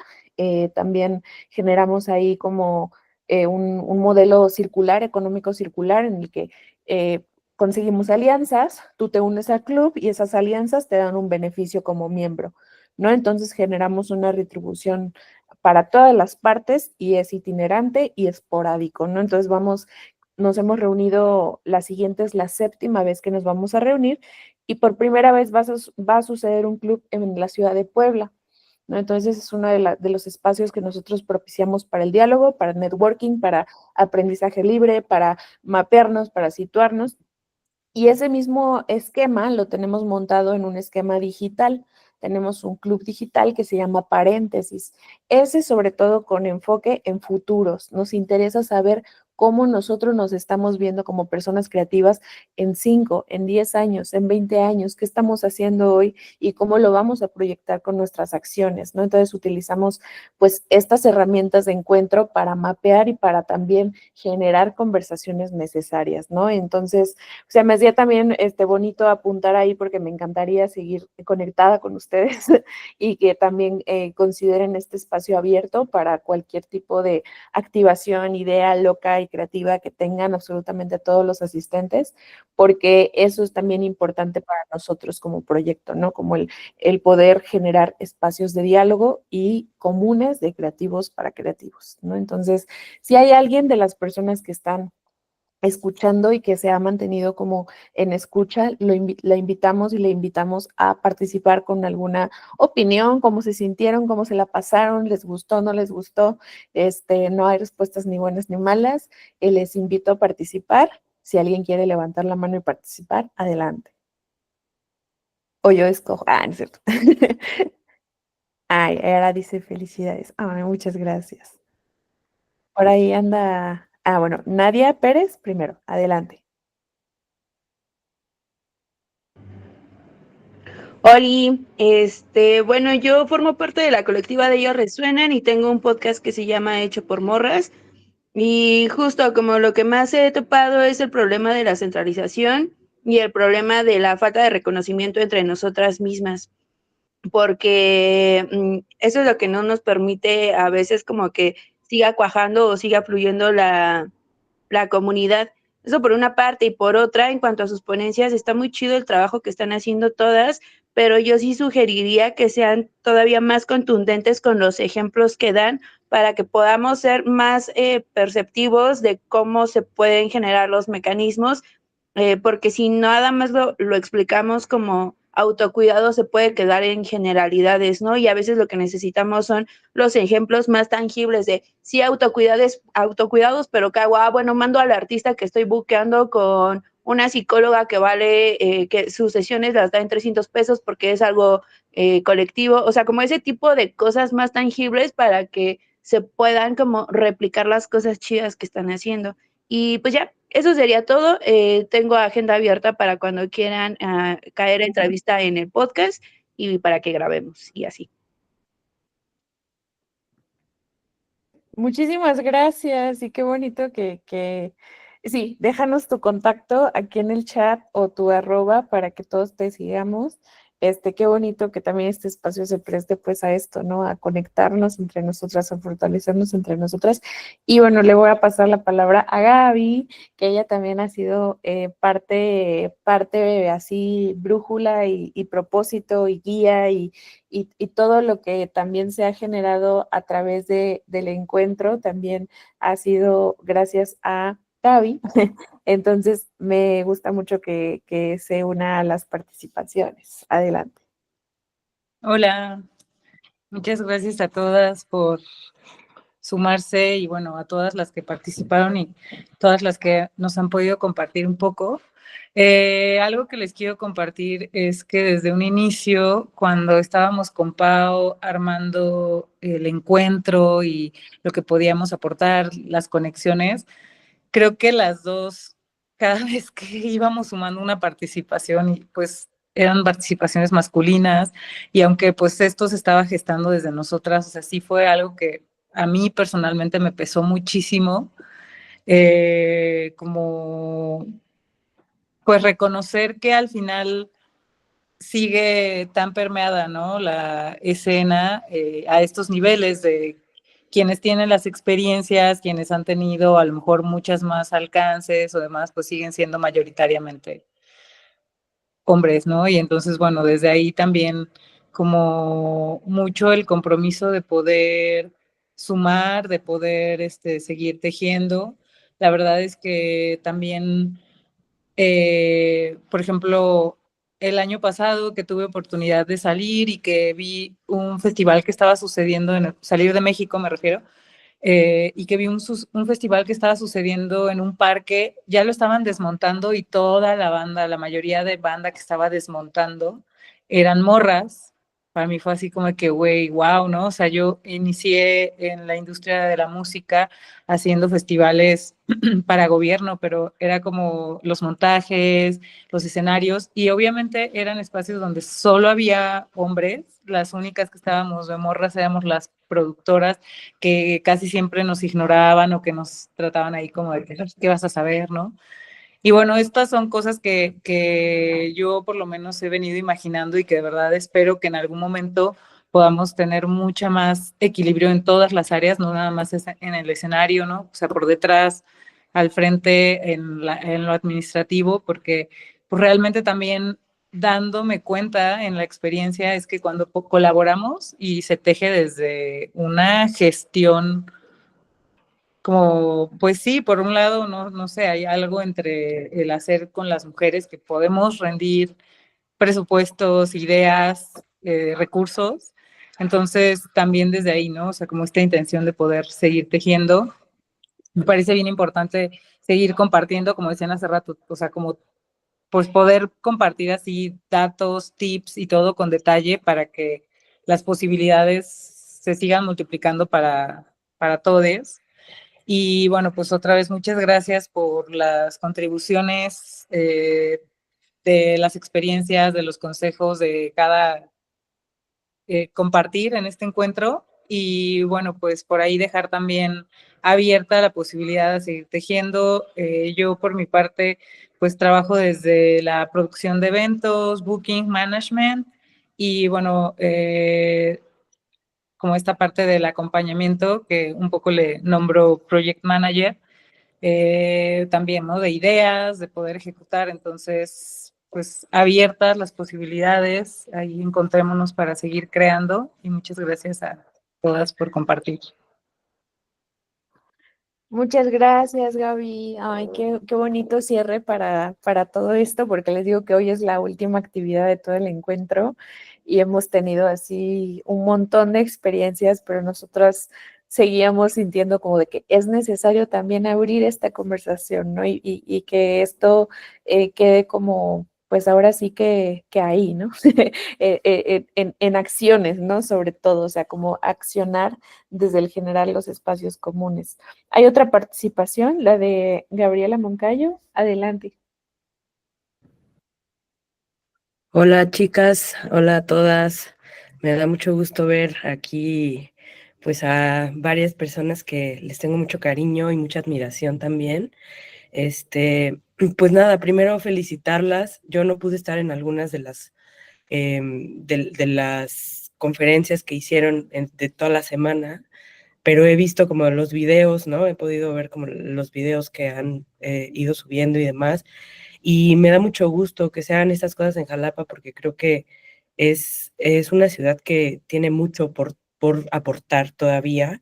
También generamos ahí como un modelo circular, económico circular, en el que conseguimos alianzas, tú te unes al club y esas alianzas te dan un beneficio como miembro, ¿no? Entonces generamos una retribución para todas las partes y es itinerante y esporádico, ¿no? Entonces nos hemos reunido, la siguiente es la 7ª vez que nos vamos a reunir y por primera vez va a suceder un club en la ciudad de Puebla, ¿no? Entonces es uno de los espacios que nosotros propiciamos para el diálogo, para networking, para aprendizaje libre, para mapearnos, para situarnos y ese mismo esquema lo tenemos montado en un esquema digital. Tenemos un club digital que se llama Paréntesis. Ese sobre todo con enfoque en futuros. Nos interesa saber cómo nosotros nos estamos viendo como personas creativas en 5, en 10 años, en 20 años, qué estamos haciendo hoy y cómo lo vamos a proyectar con nuestras acciones, ¿no? Entonces utilizamos pues estas herramientas de encuentro para mapear y para también generar conversaciones necesarias, ¿no? Entonces, o sea, me hacía también bonito apuntar ahí porque me encantaría seguir conectada con ustedes y que también consideren este espacio abierto para cualquier tipo de activación, idea loca y creativa que tengan absolutamente todos los asistentes, porque eso es también importante para nosotros como proyecto, ¿no? Como el poder generar espacios de diálogo y comunes de creativos para creativos, ¿no? Entonces, si hay alguien de las personas que están escuchando y que se ha mantenido como en escucha, la invitamos y le invitamos a participar con alguna opinión, cómo se sintieron, cómo se la pasaron, les gustó, no les gustó, no hay respuestas ni buenas ni malas, les invito a participar, si alguien quiere levantar la mano y participar, adelante. O yo escojo, no es cierto. Ay, ahora dice felicidades. Ay, muchas gracias. Por ahí anda, bueno, Nadia Pérez primero, adelante. Oli, bueno, yo formo parte de la colectiva de Ellos Resuenan y tengo un podcast que se llama Hecho por Morras. Y justo como lo que más he topado es el problema de la centralización y el problema de la falta de reconocimiento entre nosotras mismas, porque eso es lo que no nos permite a veces como que siga cuajando o siga fluyendo la comunidad. Eso por una parte, y por otra, en cuanto a sus ponencias, está muy chido el trabajo que están haciendo todas, pero yo sí sugeriría que sean todavía más contundentes con los ejemplos que dan para que podamos ser más perceptivos de cómo se pueden generar los mecanismos, porque si nada más lo explicamos como autocuidado, se puede quedar en generalidades, ¿no? Y a veces lo que necesitamos son los ejemplos más tangibles de sí, autocuidados, pero ¿qué hago? Bueno, mando al artista que estoy buqueando con una psicóloga que vale, que sus sesiones las da en 300 pesos porque es algo colectivo, o sea, como ese tipo de cosas más tangibles para que se puedan como replicar las cosas chidas que están haciendo. Y pues ya, eso sería todo. Tengo agenda abierta para cuando quieran caer a entrevista en el podcast y para que grabemos y así. Muchísimas gracias y qué bonito sí, déjanos tu contacto aquí en el chat o tu arroba para que todos te sigamos. Qué bonito que también este espacio se preste pues a esto, ¿no? A conectarnos entre nosotras, a fortalecernos entre nosotras. Y bueno, le voy a pasar la palabra a Gaby, que ella también ha sido parte así, brújula y propósito y guía y todo lo que también se ha generado a través del encuentro también ha sido gracias a Gaby. Entonces, me gusta mucho que se una a las participaciones. Adelante. Hola, muchas gracias a todas por sumarse y bueno, a todas las que participaron y todas las que nos han podido compartir un poco. Algo que les quiero compartir es que desde un inicio, cuando estábamos con Pau armando el encuentro y lo que podíamos aportar, las conexiones, creo que las dos, cada vez que íbamos sumando una participación, y pues eran participaciones masculinas, y aunque pues esto se estaba gestando desde nosotras, o sea, sí fue algo que a mí personalmente me pesó muchísimo, como pues reconocer que al final sigue tan permeada, ¿no? La escena a estos niveles de quienes tienen las experiencias, quienes han tenido a lo mejor muchas más alcances o demás, pues siguen siendo mayoritariamente hombres, ¿no? Y entonces, bueno, desde ahí también como mucho el compromiso de poder sumar, de poder seguir tejiendo. La verdad es que también por ejemplo, el año pasado que tuve oportunidad de salir y que vi un festival que estaba sucediendo, salir de México me refiero, y que vi un festival que estaba sucediendo en un parque, ya lo estaban desmontando y toda la banda, la mayoría de banda que estaba desmontando eran morras. Para mí fue así como que, güey, wow, ¿no? O sea, yo inicié en la industria de la música haciendo festivales para gobierno, pero era como los montajes, los escenarios, y obviamente eran espacios donde solo había hombres, las únicas que estábamos de morras éramos las productoras, que casi siempre nos ignoraban o que nos trataban ahí como de qué vas a saber, ¿no? Y bueno, estas son cosas que yo por lo menos he venido imaginando y que de verdad espero que en algún momento podamos tener mucha más equilibrio en todas las áreas, no nada más en el escenario, ¿no? O sea, por detrás, al frente, en lo administrativo, porque pues realmente también dándome cuenta en la experiencia es que cuando colaboramos y se teje desde una gestión como, pues sí, por un lado, no sé, hay algo entre el hacer con las mujeres que podemos rendir presupuestos, ideas, recursos. Entonces, también desde ahí, ¿no? O sea, como esta intención de poder seguir tejiendo. Me parece bien importante seguir compartiendo, como decían hace rato, o sea, como pues poder compartir así datos, tips y todo con detalle para que las posibilidades se sigan multiplicando para todos. Y bueno, pues otra vez muchas gracias por las contribuciones de las experiencias, de los consejos de cada compartir en este encuentro. Y bueno, pues por ahí dejar también abierta la posibilidad de seguir tejiendo. Yo por mi parte, pues trabajo desde la producción de eventos, booking, management y bueno, como esta parte del acompañamiento que un poco le nombro project manager, también, ¿no? De ideas, de poder ejecutar. Entonces, pues abiertas las posibilidades, ahí encontrémonos para seguir creando y muchas gracias a todas por compartir. Muchas gracias, Gaby. Ay, qué bonito cierre para todo esto, porque les digo que hoy es la última actividad de todo el encuentro y hemos tenido así un montón de experiencias, pero nosotras seguíamos sintiendo como de que es necesario también abrir esta conversación, ¿no? Y que esto quede como, pues ahora sí que ahí, ¿no? En acciones, ¿no? Sobre todo, o sea, como accionar desde el generar los espacios comunes. Hay otra participación, la de Gabriela Moncayo. Adelante. Hola chicas, hola a todas. Me da mucho gusto ver aquí pues a varias personas que les tengo mucho cariño y mucha admiración también. Pues nada, primero felicitarlas. Yo no pude estar en algunas de las conferencias que hicieron de toda la semana, pero he visto como los videos, ¿no? He podido ver como los videos que han ido subiendo y demás. Y me da mucho gusto que se hagan estas cosas en Jalapa porque creo que es una ciudad que tiene mucho por aportar todavía.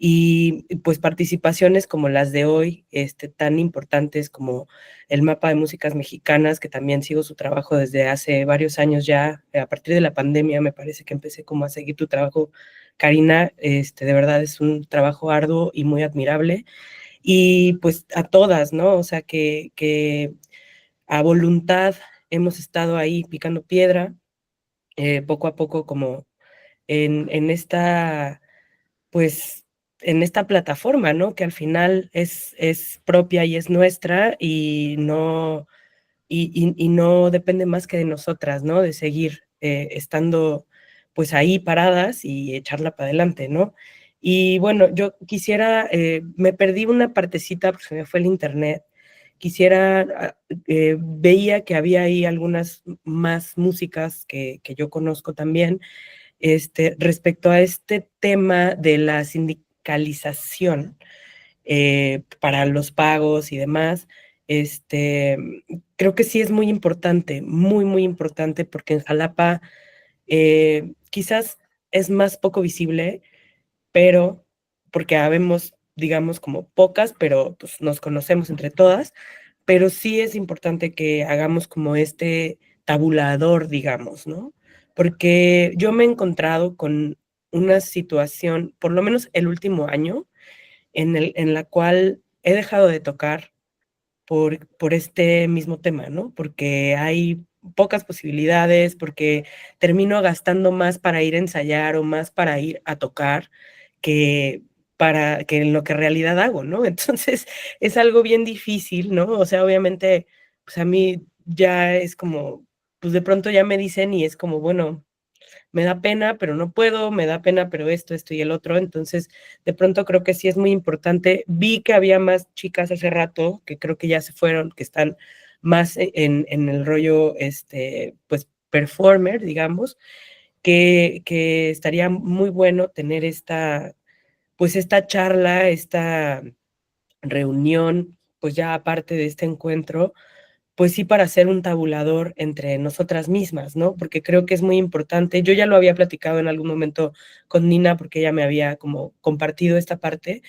Y pues participaciones como las de hoy, tan importantes como el mapa de músicas mexicanas, que también sigo su trabajo desde hace varios años ya, a partir de la pandemia me parece que empecé como a seguir tu trabajo, Karina, de verdad es un trabajo arduo y muy admirable. Y pues a todas, ¿no? O sea, que a voluntad hemos estado ahí picando piedra, poco a poco como en esta, pues, en esta plataforma, ¿no? Que al final es propia y es nuestra y no depende más que de nosotras, ¿no? De seguir estando pues ahí paradas y echarla para adelante, ¿no? Y bueno, yo quisiera, me perdí una partecita porque se me fue el internet, quisiera, veía que había ahí algunas más músicas que yo conozco también, respecto a este tema de la sindicalización para los pagos y demás, creo que sí es muy importante, muy, muy importante, porque en Jalapa quizás es más poco visible, pero porque habemos, digamos, como pocas, pero pues nos conocemos entre todas, pero sí es importante que hagamos como este tabulador, digamos, ¿no? Porque yo me he encontrado con una situación, por lo menos el último año, en la cual he dejado de tocar por este mismo tema, ¿no? Porque hay pocas posibilidades, porque termino gastando más para ir a ensayar o más para ir a tocar que para que en lo que en realidad hago, ¿no? Entonces es algo bien difícil, ¿no? O sea, obviamente, pues a mí ya es como, pues de pronto ya me dicen y es como, bueno, me da pena, pero no puedo, me da pena, pero esto y el otro. Entonces, de pronto creo que sí es muy importante. Vi que había más chicas hace rato, que creo que ya se fueron, que están más en el rollo, pues, performer, digamos, que estaría muy bueno tener pues, esta charla, esta reunión, pues ya aparte de este encuentro, pues sí para hacer un tabulador entre nosotras mismas, ¿no? Porque creo que es muy importante. Yo ya lo había platicado en algún momento con Nina porque ella me había como compartido esta parte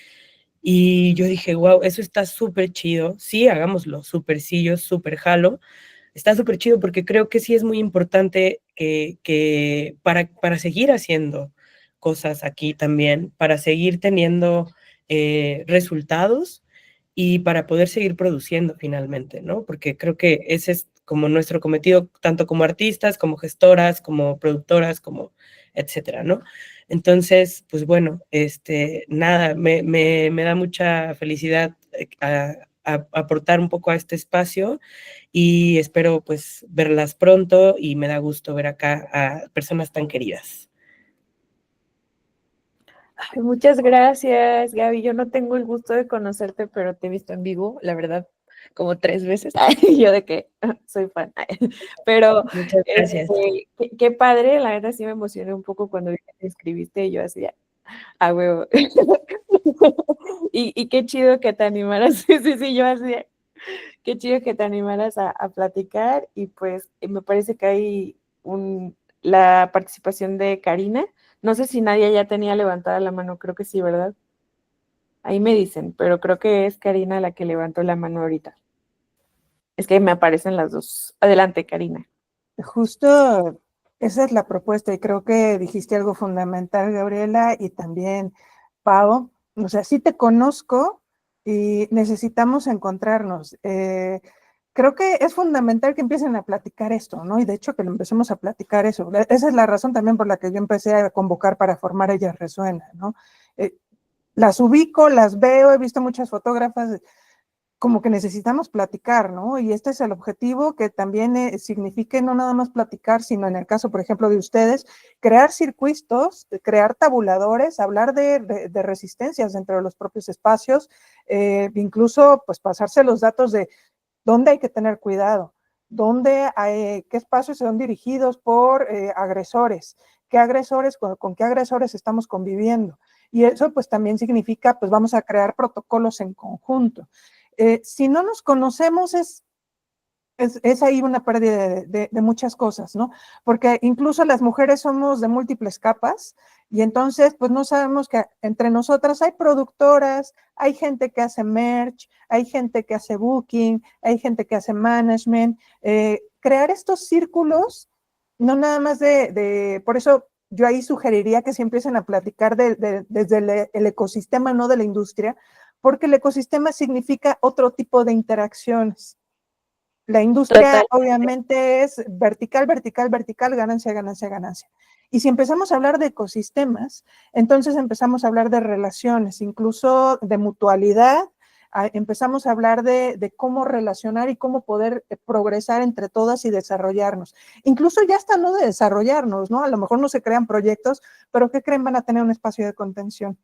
y yo dije, wow, eso está súper chido. Sí, hagámoslo, súper sí, yo súper jalo. Está súper chido porque creo que sí es muy importante que para seguir haciendo cosas aquí también, para seguir teniendo resultados y para poder seguir produciendo finalmente, ¿no? Porque creo que ese es como nuestro cometido, tanto como artistas, como gestoras, como productoras, como etcétera, ¿no? Entonces, pues bueno, nada, me da mucha felicidad aportar un poco a este espacio y espero pues verlas pronto y me da gusto ver acá a personas tan queridas. Ay, muchas gracias, Gaby. Yo no tengo el gusto de conocerte, pero te he visto en vivo, la verdad, como 3 veces. Ay, yo de que soy fan. Ay, pero Muchas gracias. qué padre, la verdad sí me emocioné un poco cuando te escribiste y yo así, a huevo. Y qué chido que te animaras. Sí, sí, sí, yo así, qué chido que te animaras a platicar y pues me parece que hay la participación de Karina. No sé si nadie ya tenía levantada la mano, creo que sí, ¿verdad? Ahí me dicen, pero creo que es Karina la que levantó la mano ahorita. Es que me aparecen las dos. Adelante, Karina. Justo esa es la propuesta y creo que dijiste algo fundamental, Gabriela, y también Pau. O sea, sí te conozco y necesitamos encontrarnos. Creo que es fundamental que empiecen a platicar esto, ¿no? Y de hecho que lo empecemos a platicar eso. Esa es la razón también por la que yo empecé a convocar para formar Ellas Resuenan, ¿no? Las ubico, las veo, he visto muchas fotógrafas, como que necesitamos platicar, ¿no? Y este es el objetivo, que también signifique no nada más platicar, sino en el caso, por ejemplo, de ustedes, crear circuitos, crear tabuladores, hablar de resistencias dentro de los propios espacios, incluso pues pasarse los datos de dónde hay que tener cuidado, qué espacios son dirigidos por agresores, qué agresores, con qué agresores estamos conviviendo. Y eso pues también significa, pues vamos a crear protocolos en conjunto. Si no nos conocemos es ahí una pérdida de muchas cosas, ¿no? Porque incluso las mujeres somos de múltiples capas y entonces pues no sabemos que entre nosotras hay productoras, hay gente que hace merch, hay gente que hace booking, hay gente que hace management. Crear estos círculos, no nada más por eso yo ahí sugeriría que se empiecen a platicar desde el ecosistema, no de la industria, porque el ecosistema significa otro tipo de interacciones. La industria obviamente es vertical, vertical, vertical, ganancia, ganancia, ganancia. Y si empezamos a hablar de ecosistemas, entonces empezamos a hablar de relaciones, incluso de mutualidad, empezamos a hablar de cómo relacionar y cómo poder progresar entre todas y desarrollarnos. Incluso ya hasta no de desarrollarnos, ¿no? A lo mejor no se crean proyectos, pero ¿qué creen? Van a tener un espacio de contención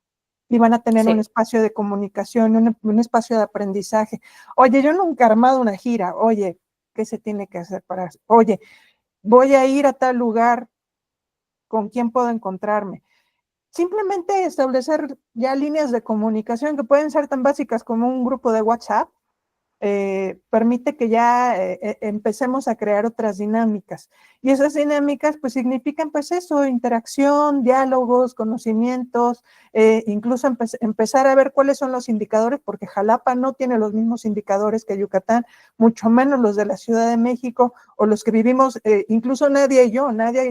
y van a tener un espacio de comunicación, un espacio de aprendizaje. Oye, yo nunca he armado una gira. Oye, ¿qué se tiene que hacer para eso? Oye, voy a ir a tal lugar, ¿con quién puedo encontrarme? Simplemente establecer ya líneas de comunicación que pueden ser tan básicas como un grupo de WhatsApp, permite que ya empecemos a crear otras dinámicas. Y esas dinámicas pues significan pues eso, interacción, diálogos, conocimientos, incluso empezar a ver cuáles son los indicadores, porque Jalapa no tiene los mismos indicadores que Yucatán, mucho menos los de la Ciudad de México o los que vivimos, incluso Nadia y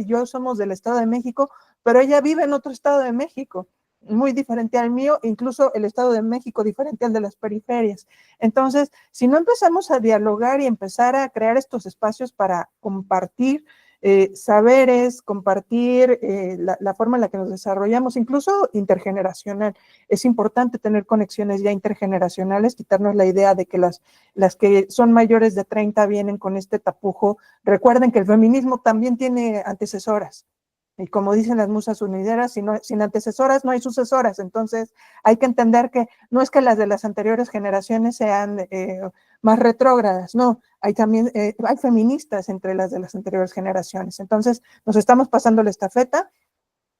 yo somos del Estado de México, pero ella vive en otro Estado de México, muy diferente al mío, incluso el Estado de México diferente al de las periferias. Entonces, si no empezamos a dialogar y empezar a crear estos espacios para compartir saberes, compartir la forma en la que nos desarrollamos, incluso intergeneracional. Es importante tener conexiones ya intergeneracionales, quitarnos la idea de que las que son mayores de 30 vienen con este tapujo. Recuerden que el feminismo también tiene antecesoras. Y como dicen las musas unideras, sin antecesoras no hay sucesoras. Entonces hay que entender que no es que las de las anteriores generaciones sean más retrógradas, no, hay también hay feministas entre las de las anteriores generaciones. Entonces nos estamos pasando la estafeta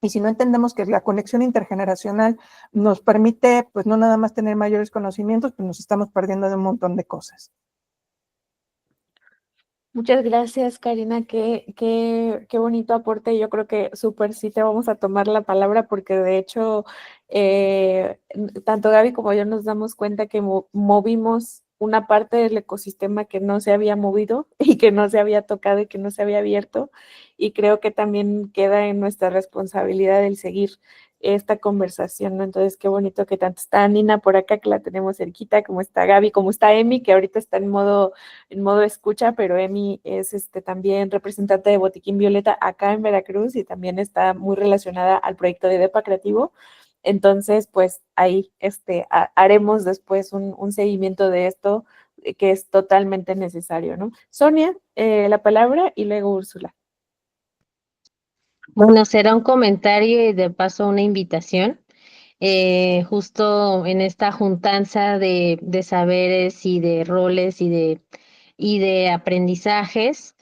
y si no entendemos que la conexión intergeneracional nos permite pues no nada más tener mayores conocimientos, pues nos estamos perdiendo de un montón de cosas. Muchas gracias, Karina. Qué bonito aporte. Yo creo que súper sí te vamos a tomar la palabra porque de hecho tanto Gaby como yo nos damos cuenta que movimos una parte del ecosistema que no se había movido y que no se había tocado y que no se había abierto. Y creo que también queda en nuestra responsabilidad el seguir esta conversación, ¿no? Entonces, qué bonito que tanto está Nina por acá, que la tenemos cerquita, como está Gaby, como está Emi, que ahorita está en modo escucha, pero Emi es también representante de Botiquín Violeta acá en Veracruz y también está muy relacionada al proyecto de Depa Creativo. Entonces, pues ahí haremos después un seguimiento de esto que es totalmente necesario, ¿no? Sonia, la palabra y luego Úrsula. Bueno, será un comentario y de paso una invitación. Justo en esta juntanza de saberes y de roles y de aprendizajes,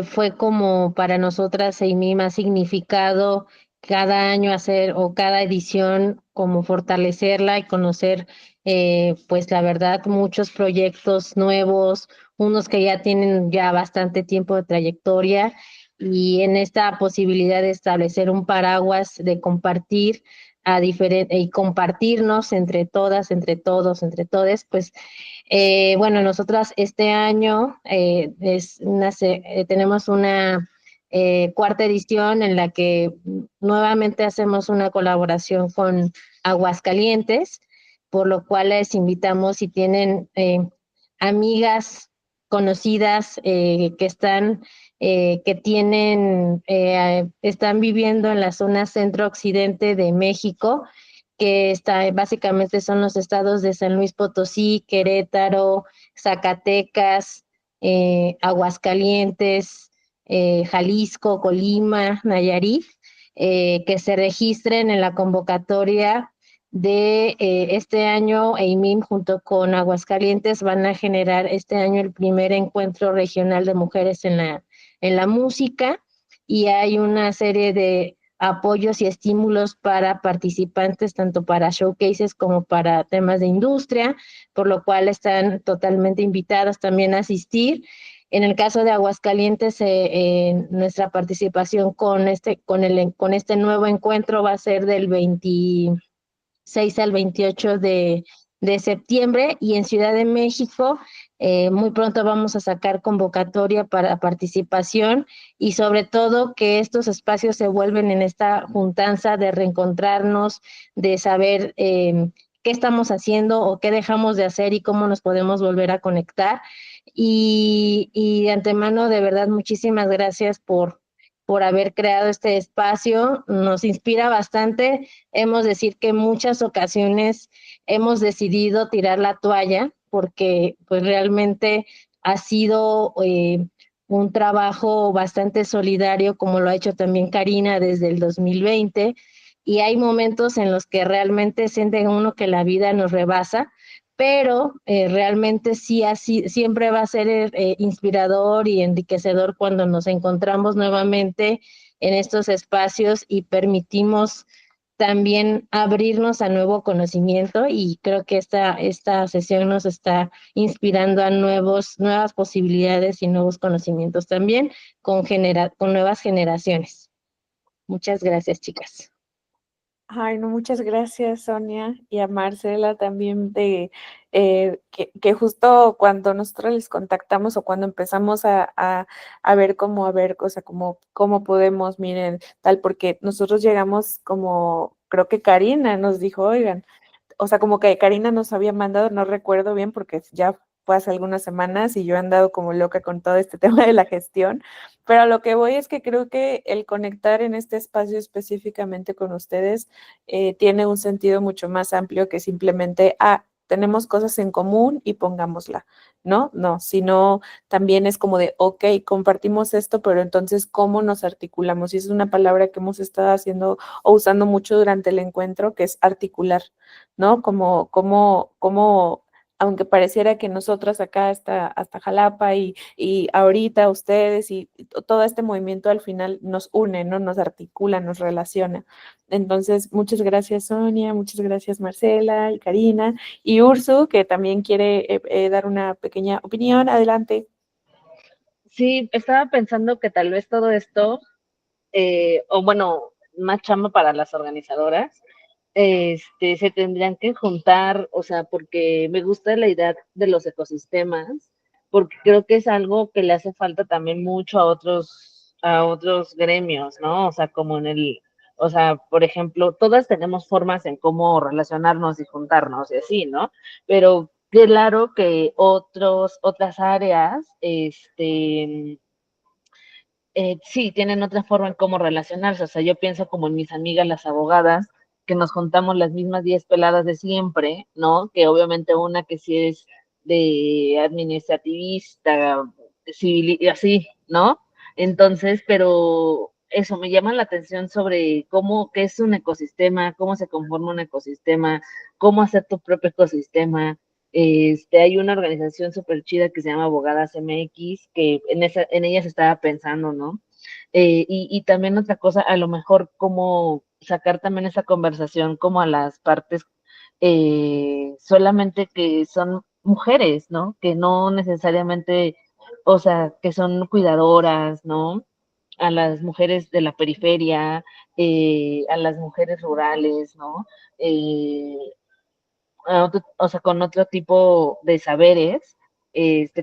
fue como para nosotras y mí más significado cada año hacer o cada edición como fortalecerla y conocer pues la verdad muchos proyectos nuevos, unos que ya tienen ya bastante tiempo de trayectoria y en esta posibilidad de establecer un paraguas de compartir y compartirnos entre todas, entre todos, entre todes, pues bueno, nosotras este año tenemos una cuarta edición en la que nuevamente hacemos una colaboración con Aguascalientes, por lo cual les invitamos si tienen amigas conocidas están viviendo en la zona centro-occidente de México, que básicamente son los estados de San Luis Potosí, Querétaro, Zacatecas, Aguascalientes, Jalisco, Colima, Nayarit, que se registren en la convocatoria de este año. EIMIM junto con Aguascalientes van a generar este año el primer encuentro regional de mujeres en la música, y hay una serie de apoyos y estímulos para participantes, tanto para showcases como para temas de industria, por lo cual están totalmente invitadas también a asistir. En el caso de Aguascalientes, nuestra participación con este nuevo encuentro va a ser del 26 al 28 de septiembre, y en Ciudad de México muy pronto vamos a sacar convocatoria para participación, y sobre todo que estos espacios se vuelven en esta juntanza de reencontrarnos, de saber qué estamos haciendo o qué dejamos de hacer y cómo nos podemos volver a conectar. Y de antemano, de verdad, muchísimas gracias por haber creado este espacio. Nos inspira bastante. Hemos de decir que en muchas ocasiones hemos decidido tirar la toalla porque pues realmente ha sido un trabajo bastante solidario, como lo ha hecho también Karina desde el 2020, y hay momentos en los que realmente siente uno que la vida nos rebasa, pero realmente sí así siempre va a ser inspirador y enriquecedor cuando nos encontramos nuevamente en estos espacios y permitimos también abrirnos a nuevo conocimiento, y creo que esta sesión nos está inspirando a nuevas posibilidades y nuevos conocimientos también con nuevas generaciones. Muchas gracias, chicas. Ay, no, muchas gracias, Sonia, y a Marcela también que justo cuando nosotros les contactamos o cuando empezamos a ver o sea, cómo podemos, miren, tal, porque nosotros llegamos como, creo que Karina nos dijo, oigan, o sea, como que Karina nos había mandado, no recuerdo bien porque ya fue hace algunas semanas y yo he andado como loca con todo este tema de la gestión, pero a lo que voy es que creo que el conectar en este espacio específicamente con ustedes tiene un sentido mucho más amplio que simplemente, tenemos cosas en común y pongámosla, ¿no? No, sino también es como de, ok, compartimos esto, pero entonces, ¿cómo nos articulamos? Y es una palabra que hemos estado haciendo o usando mucho durante el encuentro, que es articular, ¿no? Como aunque pareciera que nosotras acá hasta Jalapa y ahorita ustedes y todo este movimiento al final nos une, ¿no? Nos articula, nos relaciona. Entonces, muchas gracias Sonia, muchas gracias Marcela y Karina y Ursu, que también quiere dar una pequeña opinión. Adelante. Sí, estaba pensando que tal vez todo esto, o bueno, más chamba para las organizadoras, se tendrían que juntar, o sea, porque me gusta la idea de los ecosistemas, porque creo que es algo que le hace falta también mucho a otros gremios, ¿no? O sea, o sea, por ejemplo, todas tenemos formas en cómo relacionarnos y juntarnos y así, ¿no? Pero claro que otras áreas, sí, tienen otra forma en cómo relacionarse. O sea, yo pienso como en mis amigas las abogadas, que nos juntamos las mismas 10 peladas de siempre, ¿no? Que obviamente una que sí es de administrativista, civil y así, ¿no? Entonces, pero eso me llama la atención sobre qué es un ecosistema, cómo se conforma un ecosistema, cómo hacer tu propio ecosistema. Hay una organización súper chida que se llama Abogadas MX, que en ella se estaba pensando, ¿no? Y también otra cosa, a lo mejor cómo sacar también esa conversación como a las partes solamente que son mujeres, ¿no? Que no necesariamente, o sea, que son cuidadoras, ¿no? A las mujeres de la periferia, a las mujeres rurales, ¿no? Eh, o sea, con otro tipo de saberes,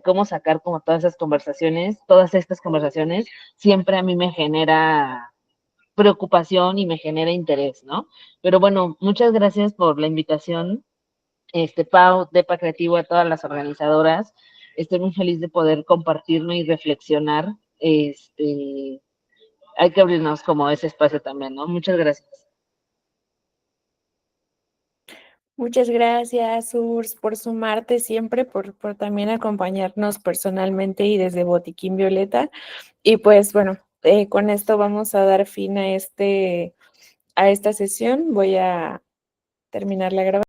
cómo sacar como todas estas conversaciones, siempre a mí me genera preocupación y me genera interés, ¿no? Pero bueno, muchas gracias por la invitación, Pau, Depa Creativo, a todas las organizadoras. Estoy muy feliz de poder compartirme y reflexionar. Hay que abrirnos como ese espacio también, ¿no? Muchas gracias. Muchas gracias, Urs, por sumarte siempre, por también acompañarnos personalmente y desde Botiquín Violeta. Y pues bueno, con esto vamos a dar fin a esta sesión. Voy a terminar la grabación.